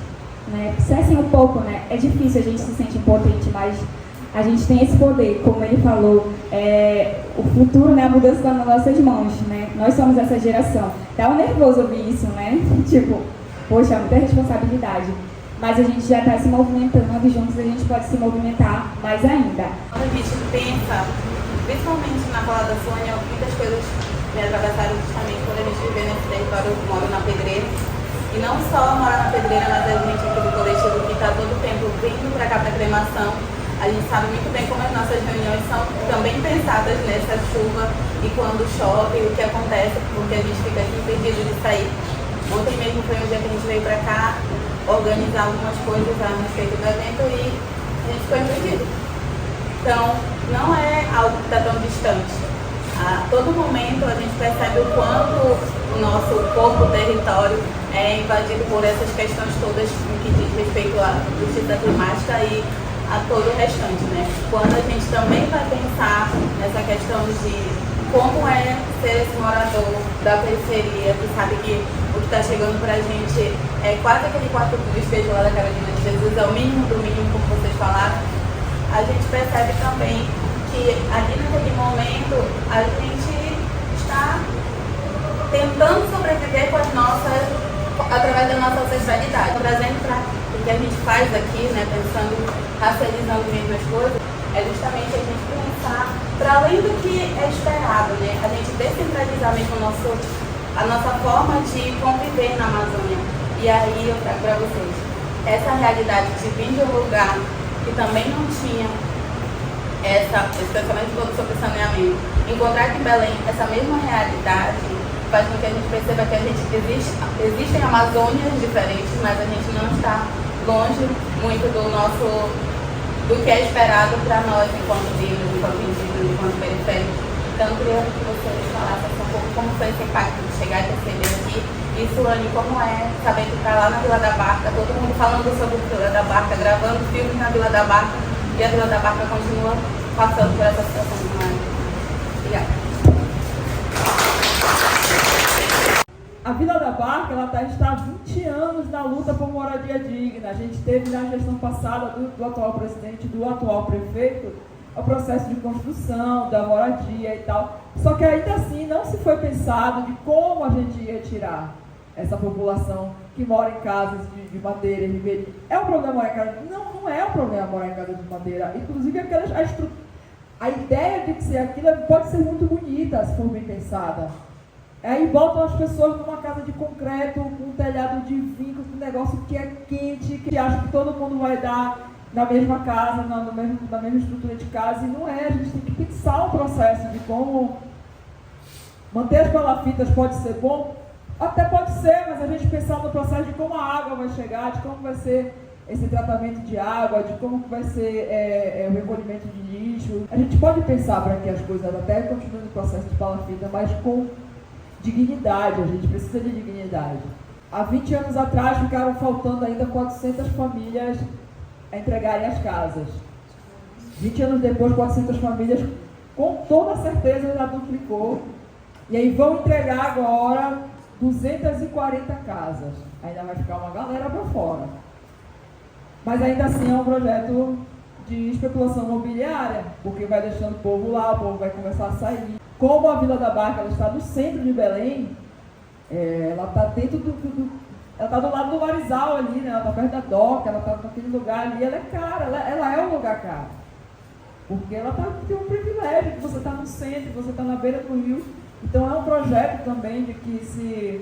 né, cessem um pouco, né? É difícil, a gente se sente impotente, mas a gente tem esse poder, como ele falou, o futuro, né, a mudança está nas nossas mãos, né? Nós somos essa geração. Dá um nervoso ouvir isso, né? Tipo, poxa, muita responsabilidade. Mas a gente já está se movimentando e juntos a gente pode se movimentar mais ainda. Quando a gente pensa, principalmente na fala da Sônia, muitas coisas me atravessaram justamente quando a gente vive nesse território, eu moro na Pedreira. E não só morar na Pedreira, mas a gente aqui do coletivo que está todo o tempo vindo para cá para cremação. A gente sabe muito bem como as nossas reuniões são também pensadas nessa chuva e quando chove, o que acontece, porque a gente fica aqui impedido de sair. Ontem mesmo foi um dia que a gente veio para cá organizar algumas coisas a respeito do evento e a gente ficou impedido. Então, não é algo que está tão distante. A todo momento a gente percebe o quanto o nosso corpo, território, é invadido por essas questões todas que diz respeito à justiça climática e a todo o restante, né? Quando a gente também vai pensar nessa questão de como é ser esse morador da periferia, que sabe que o que está chegando para a gente é quase aquele quarto do despejo lá da Carolina de Jesus, é o mínimo do mínimo, como vocês falaram, a gente percebe também que ali naquele momento a gente está tentando sobreviver com as nossas, através da nossa ancestralidade, trazendo para o que a gente faz aqui, né, pensando, racializando mesmo as coisas, é justamente a gente pensar para além do que é esperado, né, a gente descentralizar mesmo a nossa forma de conviver na Amazônia. E aí eu trago para vocês essa realidade de vir de um lugar que também não tinha esse pensamento todo sobre saneamento, encontrar aqui em Belém essa mesma realidade faz com que a gente perceba que existem Amazônias diferentes, mas a gente não está longe muito do que é esperado para nós enquanto negros, enquanto indígenas, enquanto periféricos. Então eu queria que vocês falassem um pouco como foi esse impacto de chegar e receber aqui. E Suane, como é saber que está lá na Vila da Barca, todo mundo falando sobre a Vila da Barca, gravando filmes na Vila da Barca, e a Vila da Barca continua passando por essa situação. Obrigada. A Vila da Barca está há 20 anos na luta por moradia digna. A gente teve na gestão passada do atual presidente, do atual prefeito, o processo de construção da moradia e tal. Só que ainda assim não se foi pensado de como a gente ia tirar essa população que mora em casas de madeira e ribeirinho. É um problema morar em casa? Não é um problema morar em casa de madeira. Inclusive a ideia de que ser aquilo pode ser muito bonita se for bem pensada. Aí botam as pessoas numa casa de concreto, com um telhado de vinco, com um negócio que é quente, que acha que todo mundo vai dar na mesma casa, na mesma estrutura de casa, e não é. A gente tem que pensar um processo de como manter as palafitas pode ser bom, até pode ser, mas a gente pensar no processo de como a água vai chegar, de como vai ser esse tratamento de água, de como vai ser o recolhimento de lixo. A gente pode pensar para que as coisas até continuem no processo de palafita, mas com dignidade, a gente precisa de dignidade. Há 20 anos atrás ficaram faltando ainda 400 famílias a entregarem as casas. 20 anos depois, 400 famílias, com toda certeza, já duplicou. E aí vão entregar agora 240 casas. Ainda vai ficar uma galera para fora. Mas ainda assim é um projeto de especulação imobiliária, porque vai deixando o povo lá, o povo vai começar a sair. Como a Vila da Barca ela está no centro de Belém, ela está dentro ela está do lado do Marizal ali, né? Ela está perto da Doca, ela está naquele lugar ali, ela é cara, ela é um lugar caro. Porque ela tem um privilégio, que você está no centro, você está na beira do rio. Então é um projeto também de que se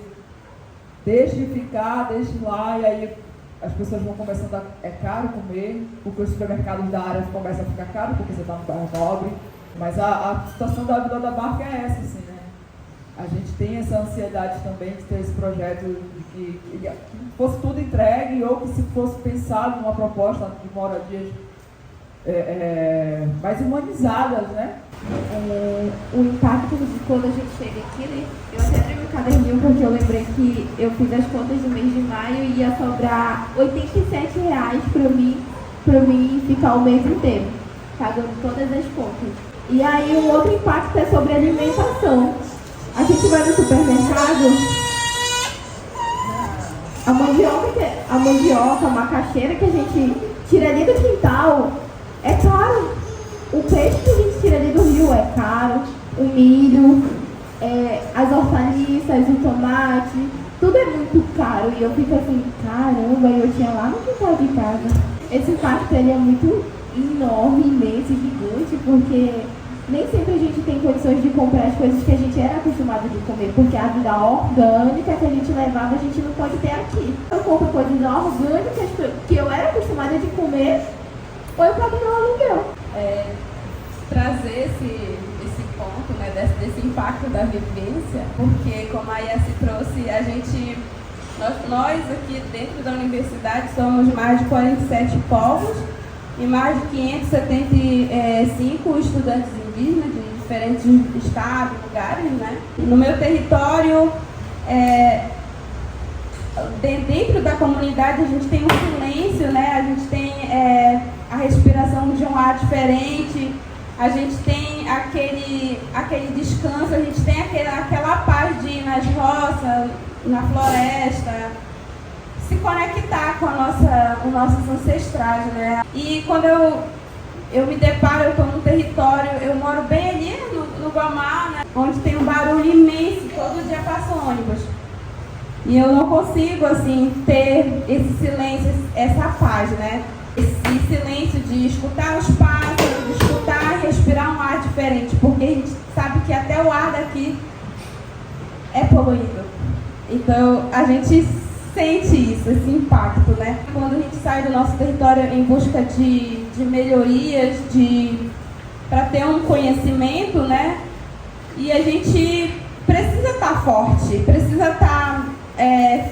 deixe ficar, deixe lá, e aí as pessoas vão começando é caro comer, porque os supermercados da área começam a ficar caro, porque você está no bairro nobre. Mas a situação da Vila da Barca é essa, assim, né? A gente tem essa ansiedade também de ter esse projeto de que fosse tudo entregue, ou que se fosse pensado numa proposta de moradias mais humanizadas, né? O impacto de quando a gente chega aqui, né? Eu até abri meu caderninho porque eu lembrei que eu fiz as contas do mês de maio e ia sobrar R$87 para mim ficar o mês inteiro, pagando todas as contas. E aí o outro impacto é sobre alimentação. A gente vai no supermercado, a mandioca, a macaxeira que a gente tira ali do quintal é caro. O peixe que a gente tira ali do rio é caro, o milho, as hortaliças, o tomate, tudo é muito caro. E eu fico assim, caramba, eu tinha lá no quintal de casa. Esse impacto ele é muito enorme, imenso, gigante, porque nem sempre a gente tem condições de comprar as coisas que a gente era acostumado de comer, porque a vida orgânica que a gente levava, a gente não pode ter aqui. Eu compro coisas orgânicas que eu era acostumada de comer, ou eu pago meu aluguel. Trazer esse ponto, né, desse impacto da vivência, porque como a Yassi trouxe, nós aqui dentro da universidade somos mais de 47 povos e mais de 575 estudantes indígenas de diferentes estados, lugares, né? No meu território, dentro da comunidade, a gente tem um silêncio, né? A gente tem a respiração de um ar diferente, a gente tem aquele descanso, a gente tem aquela paz de ir nas roças, na floresta, se conectar com os nossos ancestrais, né? E quando eu me deparo, eu estou num território, eu moro bem ali no Guamá, né? Onde tem um barulho imenso, todo dia passa ônibus. E eu não consigo, assim, ter esse silêncio, essa paz, né? Esse silêncio de escutar os pássaros, de escutar e respirar um ar diferente, porque a gente sabe que até o ar daqui é poluído. Então, a gente sente isso, esse impacto, né? Quando a gente sai do nosso território em busca de melhorias, para ter um conhecimento, né? E a gente precisa estar forte, precisa estar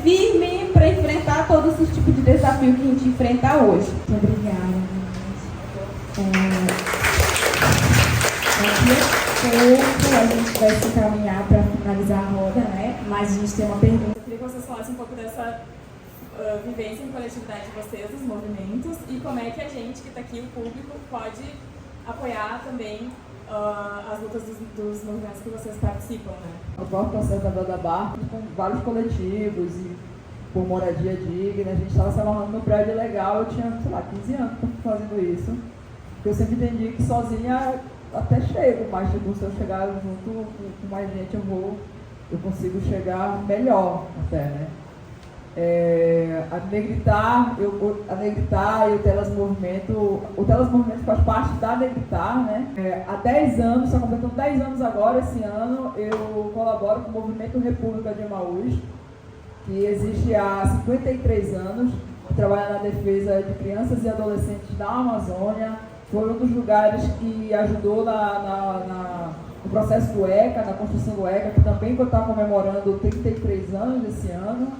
firme para enfrentar todo esse tipo de desafio que a gente enfrenta hoje. Muito obrigada. Daqui a gente vai se encaminhar para finalizar a roda, né? Mas a gente tem uma pergunta. Eu queria que vocês falassem um pouco dessa vivência em coletividade de vocês, dos movimentos, e como é que a gente que está aqui, o público, pode apoiar também as lutas dos movimentos que vocês participam, né? O próprio processo da Vila da Barca, com vários coletivos e por moradia digna, a gente estava se amarrando no prédio legal, eu tinha, sei lá, 15 anos fazendo isso, porque eu sempre entendi que sozinha até chego, mas tipo, se eu chegar junto com mais gente eu consigo chegar melhor até, né? A Negritar e o Telas Movimento faz parte da Negritar, né? Há 10 anos, está completando 10 anos agora, esse ano, eu colaboro com o Movimento República de Emaús, que existe há 53 anos, trabalha na defesa de crianças e adolescentes da Amazônia. Foi um dos lugares que ajudou no processo do ECA, na construção do ECA, que também está comemorando 33 anos esse ano.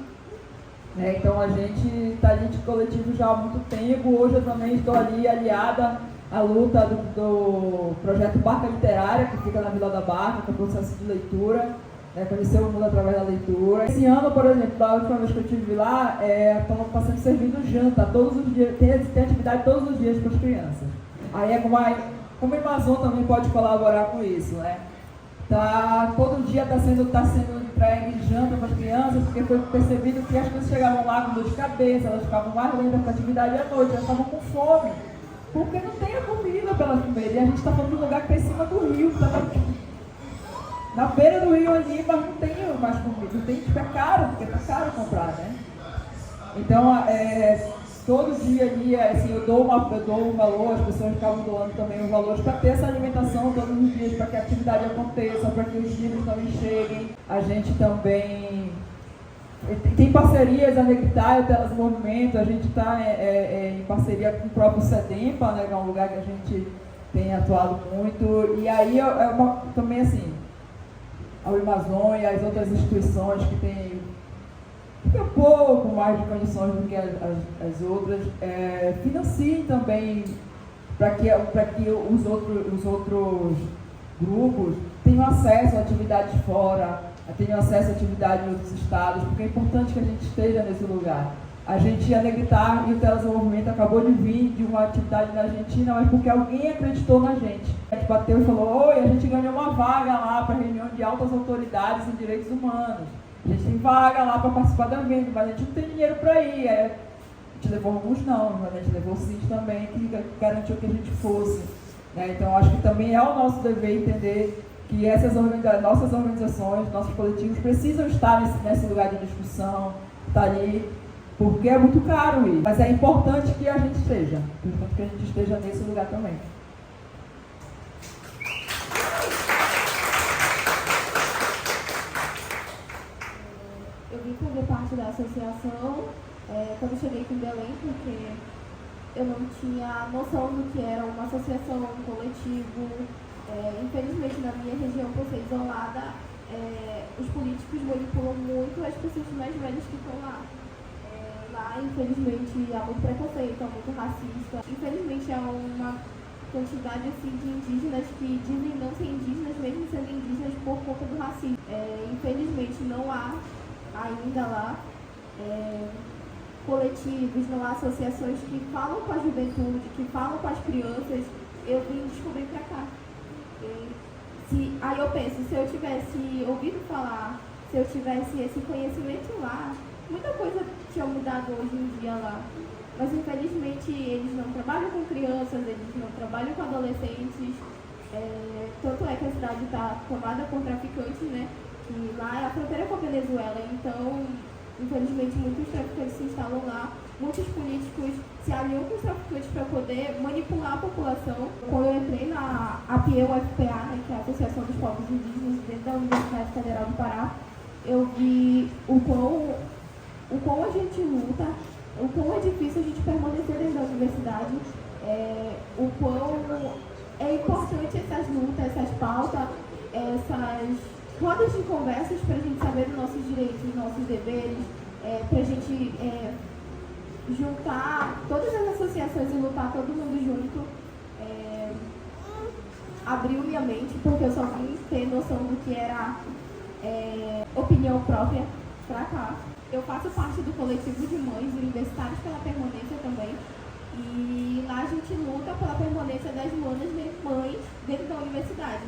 Então a gente está ali de coletivo já há muito tempo. Hoje eu também estou ali aliada à luta do projeto Barca Literária, que fica na Vila da Barca, que é o processo de leitura. né, conhecer o mundo através da leitura. Esse ano, por exemplo, da última vez que eu estive lá, está sendo servido janta todos os dias, tem atividade todos os dias para as crianças. Aí como o Amazon também pode colaborar com isso, né? Todo dia está sendo entregue janta para as crianças, porque foi percebido que as crianças chegavam lá com dor de cabeça, elas ficavam mais lentas para a atividade à noite, elas estavam com fome, porque não tem a comida para elas comerem. E a gente está falando de um lugar que está em cima do rio, na beira do rio ali, mas não tem mais comida, não tem, tipo, é caro, porque está caro comprar, né? Então, todo dia ali, assim, eu dou um valor, as pessoas acabam doando também os valores para ter essa alimentação todos os dias, para que a atividade aconteça, para que os livros também cheguem. A gente também tem parcerias, a Negritaia, o Telas Movimento, a gente está em parceria com o próprio SEDEMPA, né, que é um lugar que a gente tem atuado muito. E aí, também assim, a Amazon e as outras instituições que têm um pouco mais de condições do que as outras, financiem também para que os outros grupos tenham acesso a atividades fora, tenham acesso a atividades em outros estados, porque é importante que a gente esteja nesse lugar. A Negritaia e o Telas Movimento acabou de vir de uma atividade na Argentina, mas porque alguém acreditou na gente. A gente bateu e falou: oi, a gente ganhou uma vaga lá para reunião de altas autoridades em direitos humanos. A gente tem vaga lá para participar do evento, mas a gente não tem dinheiro para ir. A gente levou alguns não, mas a gente levou o CID também, que garantiu que a gente fosse. Né? Então, acho que também é o nosso dever entender que nossas organizações, nossos coletivos precisam estar nesse lugar de discussão, estar ali, porque é muito caro ir. Mas é importante que a gente esteja nesse lugar também. Eu vim fazer parte da associação quando cheguei aqui em Belém, porque eu não tinha noção do que era uma associação, um coletivo. Infelizmente, na minha região, por ser isolada, os políticos manipulam muito as pessoas mais velhas que estão lá. Lá, infelizmente, há muito preconceito, há muito racista. Infelizmente, há uma quantidade assim, de indígenas que dizem não ser indígenas, mesmo sendo indígenas por conta do racismo. Infelizmente, não há ainda lá coletivos, não há associações que falam com a juventude, que falam com as crianças. Eu vim descobrir pra cá. Aí eu penso, se eu tivesse ouvido falar, se eu tivesse esse conhecimento lá, muita coisa tinha mudado hoje em dia lá. Mas infelizmente eles não trabalham com crianças, eles não trabalham com adolescentes. Tanto é que a cidade está tomada por traficantes, né? E lá é a fronteira com a Venezuela, então infelizmente muitos traficantes se instalam lá, muitos políticos se aliam com os traficantes para poder manipular a população. Quando eu entrei na APIE-UFPA, né, que é a Associação dos Povos Indígenas, dentro da Universidade Federal do Pará, eu vi o quão a gente luta, o quão é difícil a gente permanecer dentro da universidade, o quão é importante essas lutas, essas pautas, essas rodas de conversas para a gente saber dos nossos direitos, dos nossos deveres, para a gente juntar todas as associações e lutar todo mundo junto. Abriu minha mente, porque eu só vim ter noção do que era opinião própria para cá. Eu faço parte do coletivo de mães universitárias pela permanência também. E lá a gente luta pela permanência das mães dentro da universidade.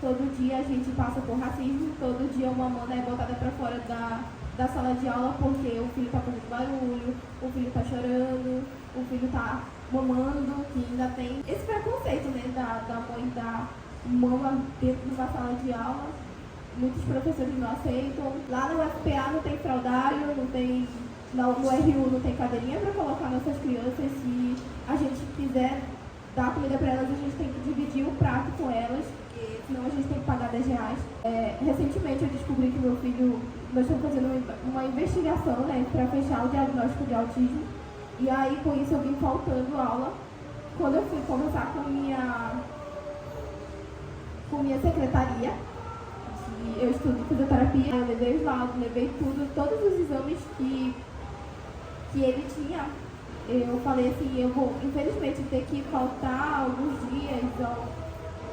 Todo dia a gente passa por racismo, todo dia uma mana é botada para fora da sala de aula porque o filho está fazendo barulho, o filho está chorando, o filho está mamando, que ainda tem esse preconceito, né, da mãe da mama dentro de uma sala de aula. Muitos professores não aceitam. Lá no UFPA não tem fraldário, no RU não tem cadeirinha para colocar nossas crianças. Se a gente quiser dar comida para elas, a gente tem que dividir o prato com elas. Senão a gente tem que pagar R$10. Recentemente eu descobri que meu filho, nós estamos fazendo uma investigação, né, para fechar o diagnóstico de autismo. E aí com isso eu vim faltando aula. Quando eu fui conversar com minha secretaria, eu estudo fisioterapia, eu levei os laudos, levei tudo, todos os exames que ele tinha. Eu falei assim, eu vou infelizmente ter que faltar alguns dias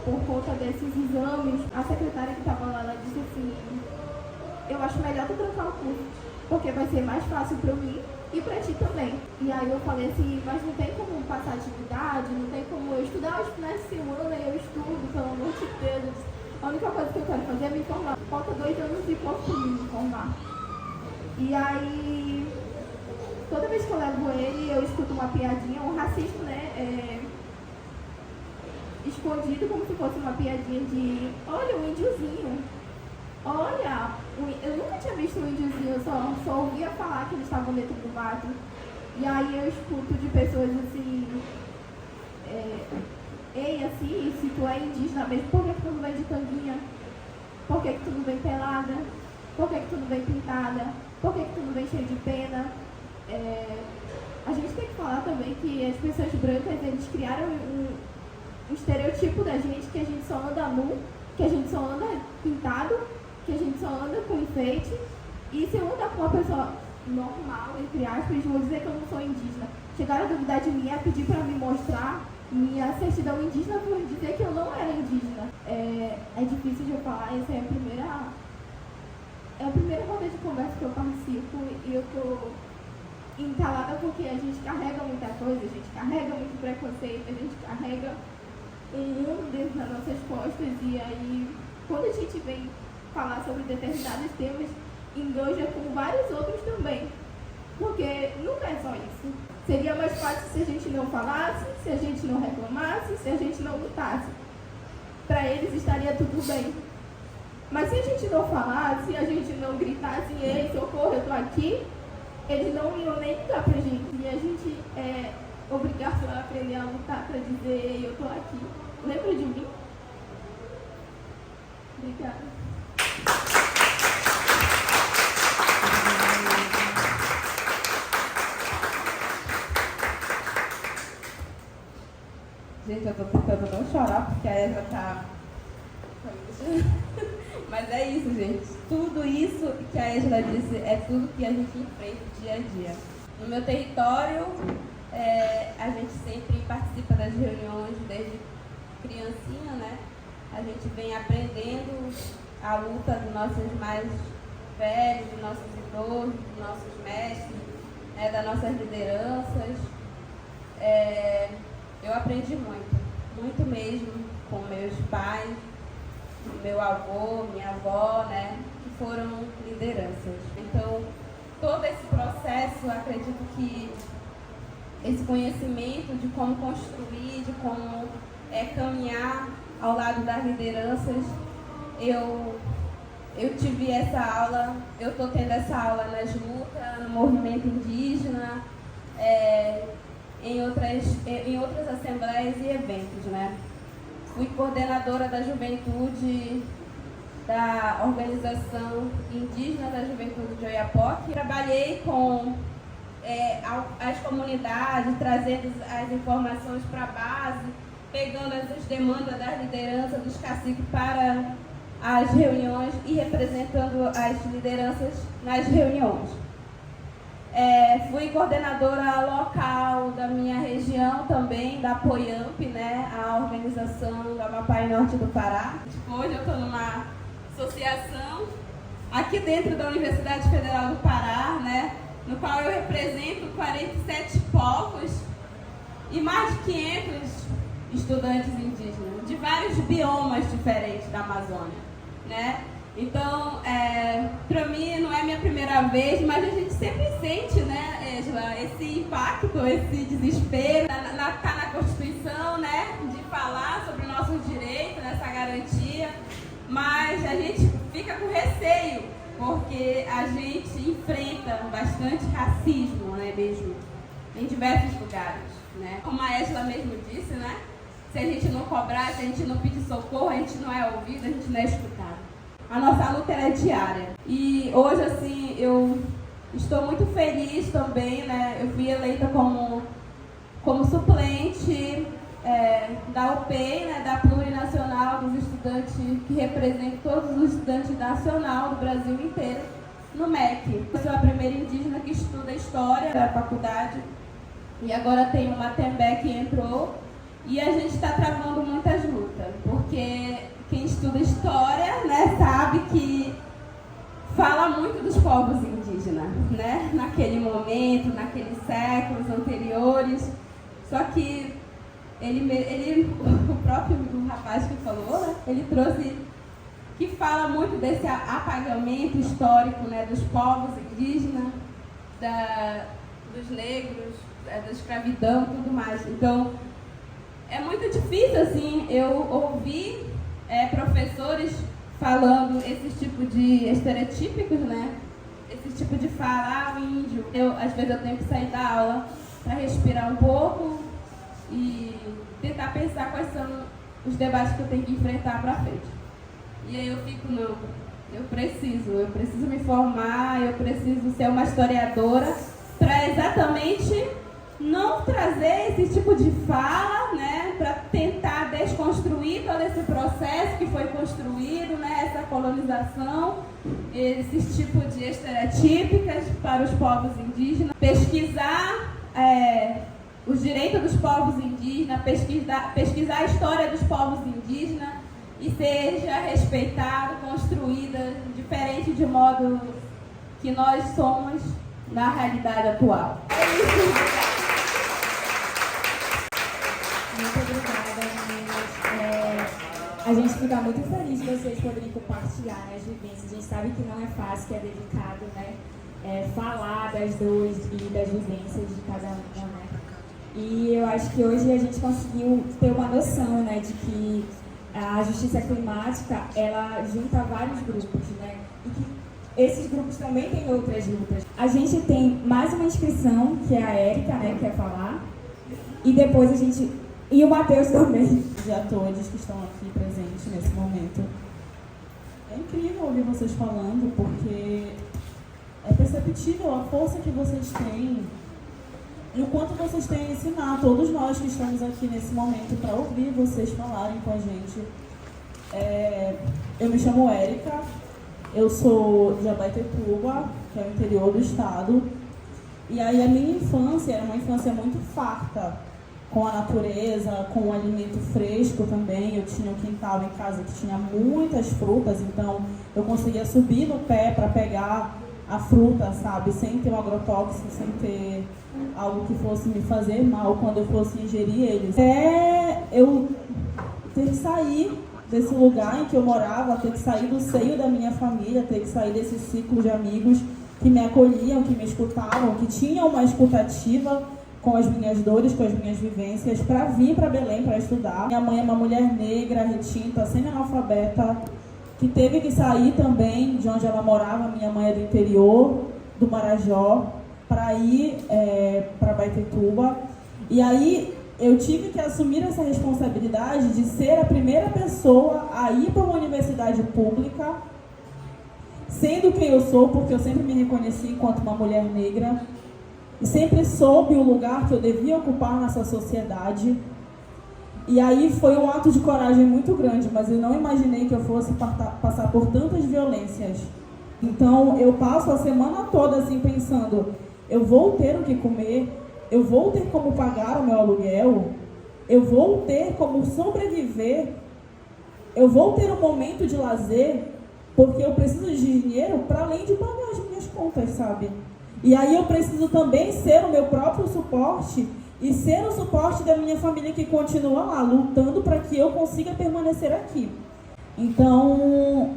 por conta desses exames. A secretária que estava lá, ela disse assim, eu acho melhor tu trocar o curso, porque vai ser mais fácil para mim e para ti também. E aí eu falei assim, mas não tem como passar atividade, não tem como eu estudar os finais de semana, eu estudo, pelo amor de Deus. A única coisa que eu quero fazer é me formar. Falta 2 anos e pouco para me formar. E aí, toda vez que eu levo ele, eu escuto uma piadinha, um racismo, né? Escondido, como se fosse uma piadinha de, olha, um índiozinho. Olha, eu nunca tinha visto um índiozinho, eu só ouvia falar que eles estavam dentro do mato. E aí eu escuto de pessoas assim, ei, assim, se tu é indígena mesmo, por que tu não vem de tanguinha? Por que tu não vem pelada? Por que tu não vem pintada? Por que tu não vem cheio de pena? A gente tem que falar também que as pessoas brancas, eles criaram um estereotipo da gente, que a gente só anda nu, que a gente só anda pintado, que a gente só anda com enfeite. E se eu andar com uma pessoa normal, entre aspas, vou dizer que eu não sou indígena. Chegaram a duvidar de mim, a pedir para me mostrar minha certidão indígena por dizer que eu não era indígena. É difícil de eu falar, essa é a primeira roda de conversa que eu participo e eu tô entalada porque a gente carrega muita coisa, a gente carrega muito preconceito, a gente carrega um mundo dentro das nossas costas e aí quando a gente vem falar sobre determinados temas, engaja com vários outros também, porque nunca é só isso. Seria mais fácil se a gente não falasse, se a gente não reclamasse, se a gente não lutasse. Para eles estaria tudo bem. Mas se a gente não falasse, se a gente não gritasse, ei, socorro, eu tô aqui, eles não iam nem ligar pra gente. E a gente é obrigado a aprender a lutar para dizer, ei, eu tô aqui. Lembra de mim? Obrigada. Gente, eu tô tentando não chorar porque a Ezra tá... Mas é isso, gente. Tudo isso que a Ezra disse é tudo que a gente enfrenta dia a dia. No meu território, a gente sempre participa das reuniões desde criancinha, né? A gente vem aprendendo a luta dos nossos mais velhos, dos nossos idosos, dos nossos mestres, das nossas lideranças. Eu aprendi muito mesmo com meus pais, meu avô, minha avó, né, que foram lideranças. Então, todo esse processo, acredito que esse conhecimento de como construir, de como caminhar ao lado das lideranças, eu tive essa aula, eu estou tendo essa aula nas lutas, no movimento indígena, em outras assembleias e eventos, né? Fui coordenadora da juventude da Organização Indígena da Juventude de Oiapoque. Trabalhei com as comunidades, trazendo as informações para a base, pegando as demandas das lideranças dos caciques para as reuniões e representando as lideranças nas reuniões. Fui coordenadora local da minha região também, da Poiamp, né, a organização do Amapá e Norte do Pará. Hoje eu estou numa associação aqui dentro da Universidade Federal do Pará, né, no qual eu represento 47 povos e mais de 500 estudantes indígenas, de vários biomas diferentes da Amazônia, né? Então, para mim não é minha primeira vez, mas a gente sempre sente, né, Ângela, esse impacto, esse desespero, tá na Constituição, né, de falar sobre nossos direitos, nessa garantia, mas a gente fica com receio, porque a gente enfrenta bastante racismo, né, mesmo, em diversos lugares, né. Como a Ângela mesmo disse, né, se a gente não cobrar, se a gente não pedir socorro, a gente não é ouvido, a gente não é escutado. A nossa luta é diária. E hoje, assim, eu estou muito feliz também, né? Eu fui eleita como suplente da UPEI, né? Da Plurinacional dos Estudantes, que representa todos os estudantes nacional do Brasil inteiro, no MEC. Eu sou a primeira indígena que estuda História da faculdade. E agora tem uma Tembé que entrou. E a gente está travando muitas lutas, porque quem estuda História, né, sabe que fala muito dos povos indígenas, né? Naquele momento, naqueles séculos anteriores. Só que o próprio rapaz que falou, né? Ele trouxe que fala muito desse apagamento histórico, né? Dos povos indígenas, dos negros, da escravidão e tudo mais. Então, é muito difícil, assim, eu ouvir professores falando esse tipo de estereotípicos, né? Esse tipo de fala, o índio. Às vezes eu tenho que sair da aula para respirar um pouco e tentar pensar quais são os debates que eu tenho que enfrentar para frente. E aí eu fico, não, eu preciso me formar, eu preciso ser uma historiadora para exatamente não trazer esse tipo de fala, né, para tentar desconstruir todo esse processo que foi construído, né, essa colonização, esses tipos de estereotípicas para os povos indígenas, pesquisar os direitos dos povos indígenas, pesquisar a história dos povos indígenas e seja respeitado, construída diferente de modo que nós somos na realidade atual. É isso. Muito obrigada, meninas. A gente fica muito feliz de vocês poderem compartilhar as vivências. A gente sabe que não é fácil, que é delicado, né? Falar das dores e das vivências de cada uma, né? E eu acho que hoje a gente conseguiu ter uma noção, né, de que a justiça climática, ela junta vários grupos, né? E que esses grupos também têm outras lutas. A gente tem mais uma inscrição, que é a Érica, né, que quer falar. E depois a gente... E o Matheus também. E a todos que estão aqui presentes nesse momento. É incrível ouvir vocês falando, porque é perceptível a força que vocês têm e o quanto vocês têm a ensinar, todos nós que estamos aqui nesse momento, para ouvir vocês falarem com a gente. Eu me chamo Érica, eu sou de Abaetetuba, que é o interior do estado, e aí a minha infância era uma infância muito farta, com a natureza, com o alimento fresco também. Eu tinha um quintal em casa que tinha muitas frutas, então eu conseguia subir no pé para pegar a fruta, sabe, sem ter um agrotóxico, sem ter algo que fosse me fazer mal quando eu fosse ingerir eles. Eu ter que sair desse lugar em que eu morava, ter que sair do seio da minha família, ter que sair desse ciclo de amigos que me acolhiam, que me escutavam, que tinham uma escutativa com as minhas dores, com as minhas vivências, para vir para Belém para estudar. Minha mãe é uma mulher negra, retinta, semi-analfabeta, que teve que sair também de onde ela morava. Minha mãe é do interior, do Marajó, para ir para Abaetetuba. E aí eu tive que assumir essa responsabilidade de ser a primeira pessoa a ir para uma universidade pública, sendo quem eu sou, porque eu sempre me reconheci enquanto uma mulher negra, e sempre soube o lugar que eu devia ocupar nessa sociedade. E aí foi um ato de coragem muito grande, mas eu não imaginei que eu fosse passar por tantas violências. Então eu passo a semana toda assim pensando, eu vou ter o que comer, eu vou ter como pagar o meu aluguel, eu vou ter como sobreviver, eu vou ter um momento de lazer, porque eu preciso de dinheiro para além de pagar as minhas contas, sabe? E aí eu preciso também ser o meu próprio suporte e ser o suporte da minha família que continua lá, lutando para que eu consiga permanecer aqui. Então,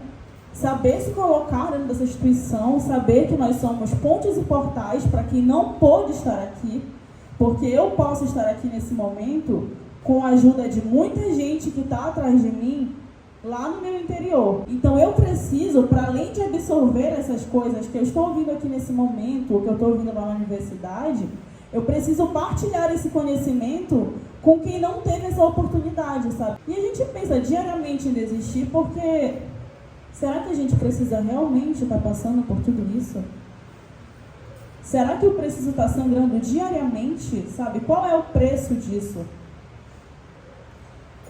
saber se colocar dentro dessa instituição, saber que nós somos pontes e portais para quem não pôde estar aqui, porque eu posso estar aqui nesse momento com a ajuda de muita gente que está atrás de mim, lá no meu interior. Então eu preciso, para além de absorver essas coisas que eu estou ouvindo aqui nesse momento, que eu estou ouvindo lá na universidade, eu preciso partilhar esse conhecimento com quem não teve essa oportunidade, sabe? E a gente pensa diariamente em desistir, porque será que a gente precisa realmente estar passando por tudo isso? Será que eu preciso estar sangrando diariamente, sabe? Qual é o preço disso?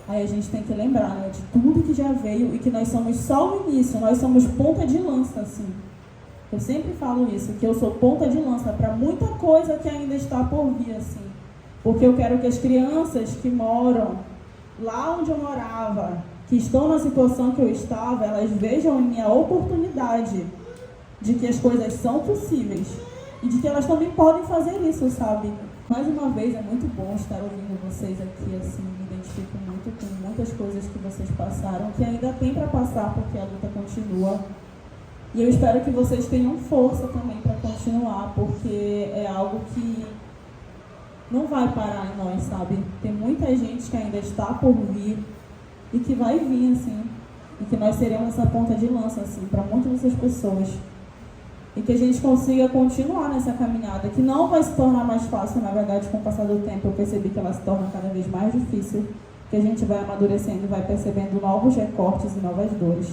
Aí a gente tem que lembrar, né, de tudo que já veio e que nós somos só o início, nós somos ponta de lança, assim. Eu sempre falo isso, que eu sou ponta de lança para muita coisa que ainda está por vir, assim. Porque eu quero que as crianças que moram lá onde eu morava, que estão na situação que eu estava, elas vejam em mim a oportunidade de que as coisas são possíveis e de que elas também podem fazer isso, sabe? Mais uma vez, é muito bom estar ouvindo vocês aqui, assim, me identifico muito com muitas coisas que vocês passaram, que ainda tem para passar, porque a luta continua. E eu espero que vocês tenham força também para continuar, porque é algo que não vai parar em nós, sabe? Tem muita gente que ainda está por vir e que vai vir, assim, e que nós seremos essa ponta de lança, assim, para muitas dessas pessoas. E que a gente consiga continuar nessa caminhada, que não vai se tornar mais fácil, na verdade, com o passar do tempo. Eu percebi que ela se torna cada vez mais difícil, que a gente vai amadurecendo e vai percebendo novos recortes e novas dores.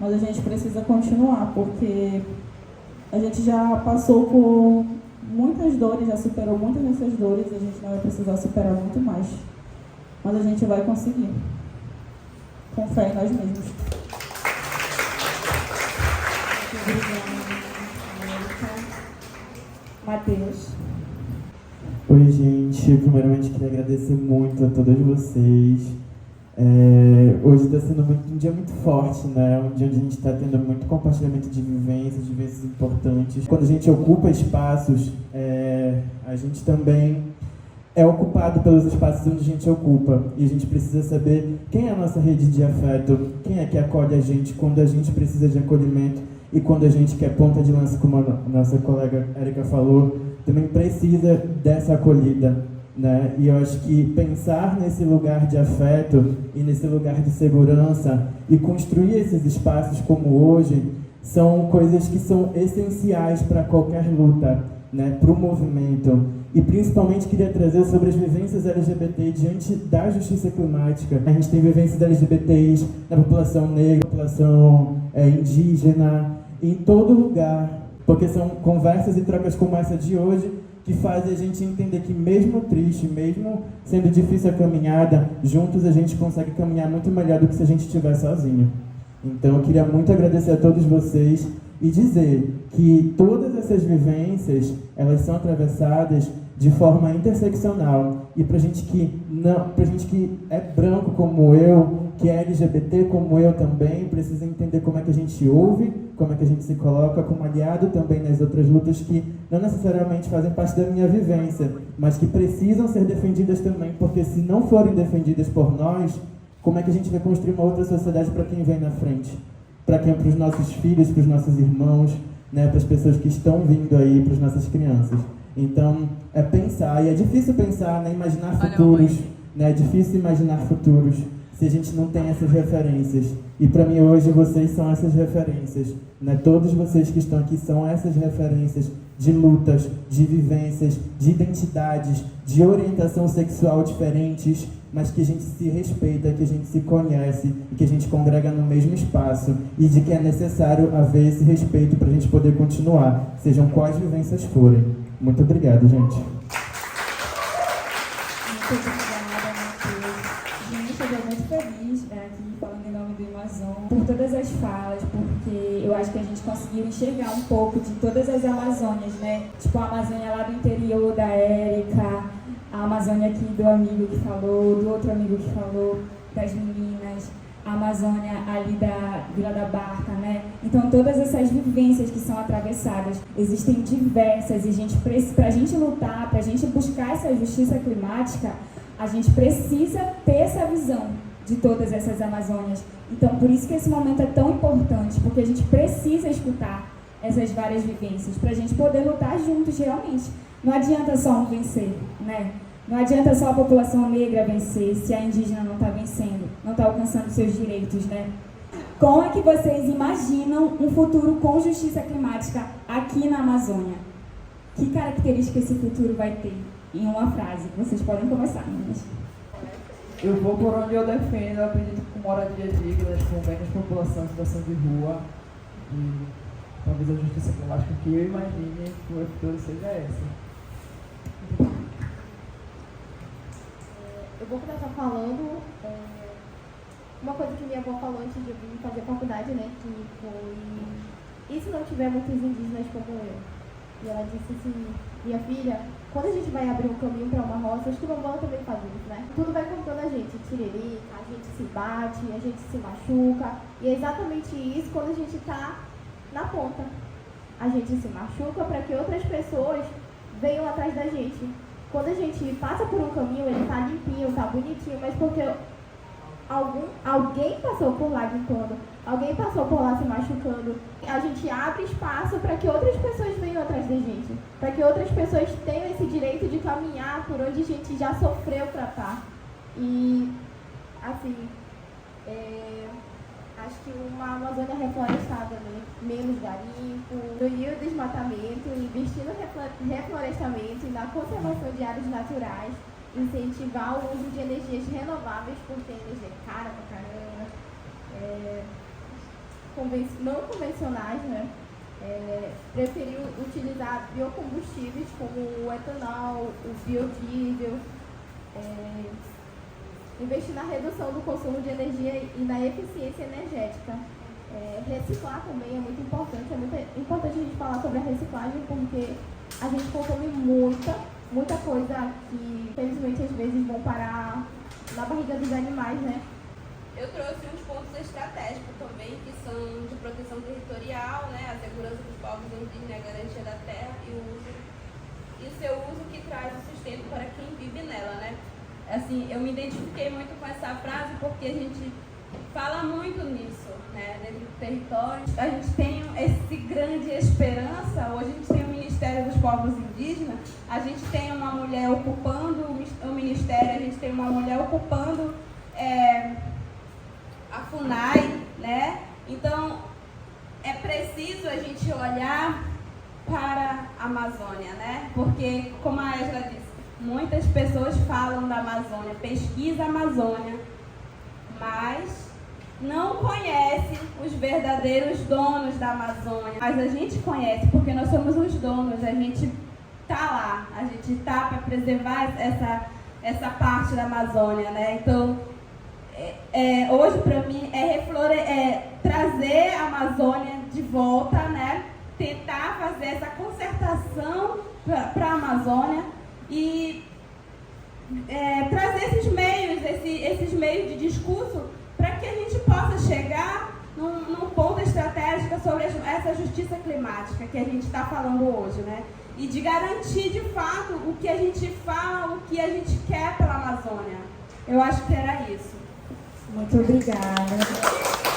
Mas a gente precisa continuar, porque a gente já passou por muitas dores, já superou muitas dessas dores, e a gente não vai precisar superar muito mais. Mas a gente vai conseguir, com fé em nós mesmos. Matheus. Oi, gente. Eu primeiramente queria agradecer muito a todas vocês. Hoje está sendo um dia muito forte, né? Um dia onde a gente está tendo muito compartilhamento de vivências importantes. Quando a gente ocupa espaços, a gente também é ocupado pelos espaços onde a gente ocupa. E a gente precisa saber quem é a nossa rede de afeto, quem é que acolhe a gente quando a gente precisa de acolhimento e quando a gente quer ponta de lança, como a nossa colega Érica falou, também precisa dessa acolhida, né? E eu acho que pensar nesse lugar de afeto e nesse lugar de segurança e construir esses espaços como hoje são coisas que são essenciais para qualquer luta, né? Para o movimento. E principalmente queria trazer sobre as vivências LGBT diante da justiça climática. A gente tem vivências LGBTs na população negra, na população indígena, em todo lugar, porque são conversas e trocas como essa de hoje que fazem a gente entender que mesmo triste, mesmo sendo difícil a caminhada, juntos a gente consegue caminhar muito melhor do que se a gente estiver sozinho. Então eu queria muito agradecer a todos vocês e dizer que todas essas vivências, elas são atravessadas de forma interseccional. E pra gente que é branco como eu, que é LGBT como eu também, precisa entender como é que a gente ouve, como é que a gente se coloca como aliado também nas outras lutas que não necessariamente fazem parte da minha vivência, mas que precisam ser defendidas também, porque se não forem defendidas por nós, como é que a gente vai construir uma outra sociedade para quem vem na frente? Para os nossos filhos, para os nossos irmãos, né, para as pessoas que estão vindo aí, para as nossas crianças. Então, é pensar, e é difícil pensar, né, imaginar futuros, né, é difícil imaginar futuros se a gente não tem essas referências. E para mim hoje vocês são essas referências, né? Todos vocês que estão aqui são essas referências de lutas, de vivências, de identidades, de orientação sexual diferentes, mas que a gente se respeita, que a gente se conhece e que a gente congrega no mesmo espaço, e de que é necessário haver esse respeito para a gente poder continuar, sejam quais vivências forem. Muito obrigado, gente. Muito obrigada, Matheus. Gente, eu estou muito feliz aqui falando em nome do Amazon por todas as falas, porque eu acho que a gente conseguiu enxergar um pouco de todas as Amazônias, né? Tipo a Amazônia lá do interior da Érica, a Amazônia aqui do amigo que falou, do outro amigo que falou, das meninas, a Amazônia ali da Vila da Barca, né? Então todas essas vivências que são atravessadas, existem diversas, e pra gente lutar, pra gente buscar essa justiça climática, a gente precisa ter essa visão de todas essas Amazônias. Então por isso que esse momento é tão importante, porque a gente precisa escutar essas várias vivências, pra gente poder lutar juntos realmente. Não adianta só um vencer, né? Não adianta só a população negra vencer se a indígena não está vencendo, não está alcançando seus direitos, né? Como é que vocês imaginam um futuro com justiça climática aqui na Amazônia? Que característica esse futuro vai ter? Em uma frase, vocês podem começar, meninas. Eu vou por onde eu defendo, eu acredito com moradia digna, com menos população em situação de rua, e talvez a justiça climática que eu imagine que o futuro seja essa. Eu vou começar falando uma coisa que minha avó falou antes de eu vir fazer faculdade, né? Que foi: e se não tiver muitos indígenas como eu? E ela disse assim: minha filha, quando a gente vai abrir um caminho para uma roça, acho que não vão também fazer isso, né? Tudo vai contando a gente, tiririca, a gente se bate, a gente se machuca. E é exatamente isso quando a gente está na ponta. A gente se machuca para que outras pessoas venham atrás da gente. Quando a gente passa por um caminho, ele tá limpinho, tá bonitinho, mas porque alguém passou por lá limpando, alguém passou por lá se machucando. A gente abre espaço para que outras pessoas venham atrás da gente, para que outras pessoas tenham esse direito de caminhar por onde a gente já sofreu para estar. E, assim, acho que uma Amazônia reflorestada, né? Menos garimpo, diminuir o desmatamento, investir no reflorestamento e na conservação de áreas naturais, incentivar o uso de energias renováveis, porque energia é cara pra caramba, não convencionais, né? Preferir utilizar biocombustíveis como o etanol, o biodiesel, investir na redução do consumo de energia e na eficiência energética. Reciclar também é muito importante. É muito importante a gente falar sobre a reciclagem, porque a gente consome muita coisa que, infelizmente, às vezes vão parar na barriga dos animais, né? Eu trouxe uns pontos estratégicos também, que são de proteção territorial, né? A segurança dos povos indígenas, a garantia da terra e o seu uso que traz o sustento para quem vive nela, né? Assim, eu me identifiquei muito com essa frase porque a gente fala muito nisso, né? Dentro do território. A gente tem essa grande esperança. Hoje a gente tem o Ministério dos Povos Indígenas, a gente tem uma mulher ocupando o Ministério, a gente tem uma mulher ocupando a FUNAI, né? Então, é preciso a gente olhar para a Amazônia, né? Porque, como a Esla disse, muitas pessoas falam da Amazônia, pesquisa a Amazônia, mas não conhece os verdadeiros donos da Amazônia. Mas a gente conhece, porque nós somos os donos, a gente tá lá, a gente tá para preservar essa parte da Amazônia, né? Então, hoje para mim é trazer a Amazônia de volta, né? Tentar fazer essa concertação para a Amazônia e trazer esses meios de discurso para que a gente possa chegar num ponto estratégico sobre essa justiça climática que a gente está falando hoje, né? E de garantir de fato o que a gente fala, o que a gente quer pela Amazônia. Eu acho que era isso. Muito obrigada.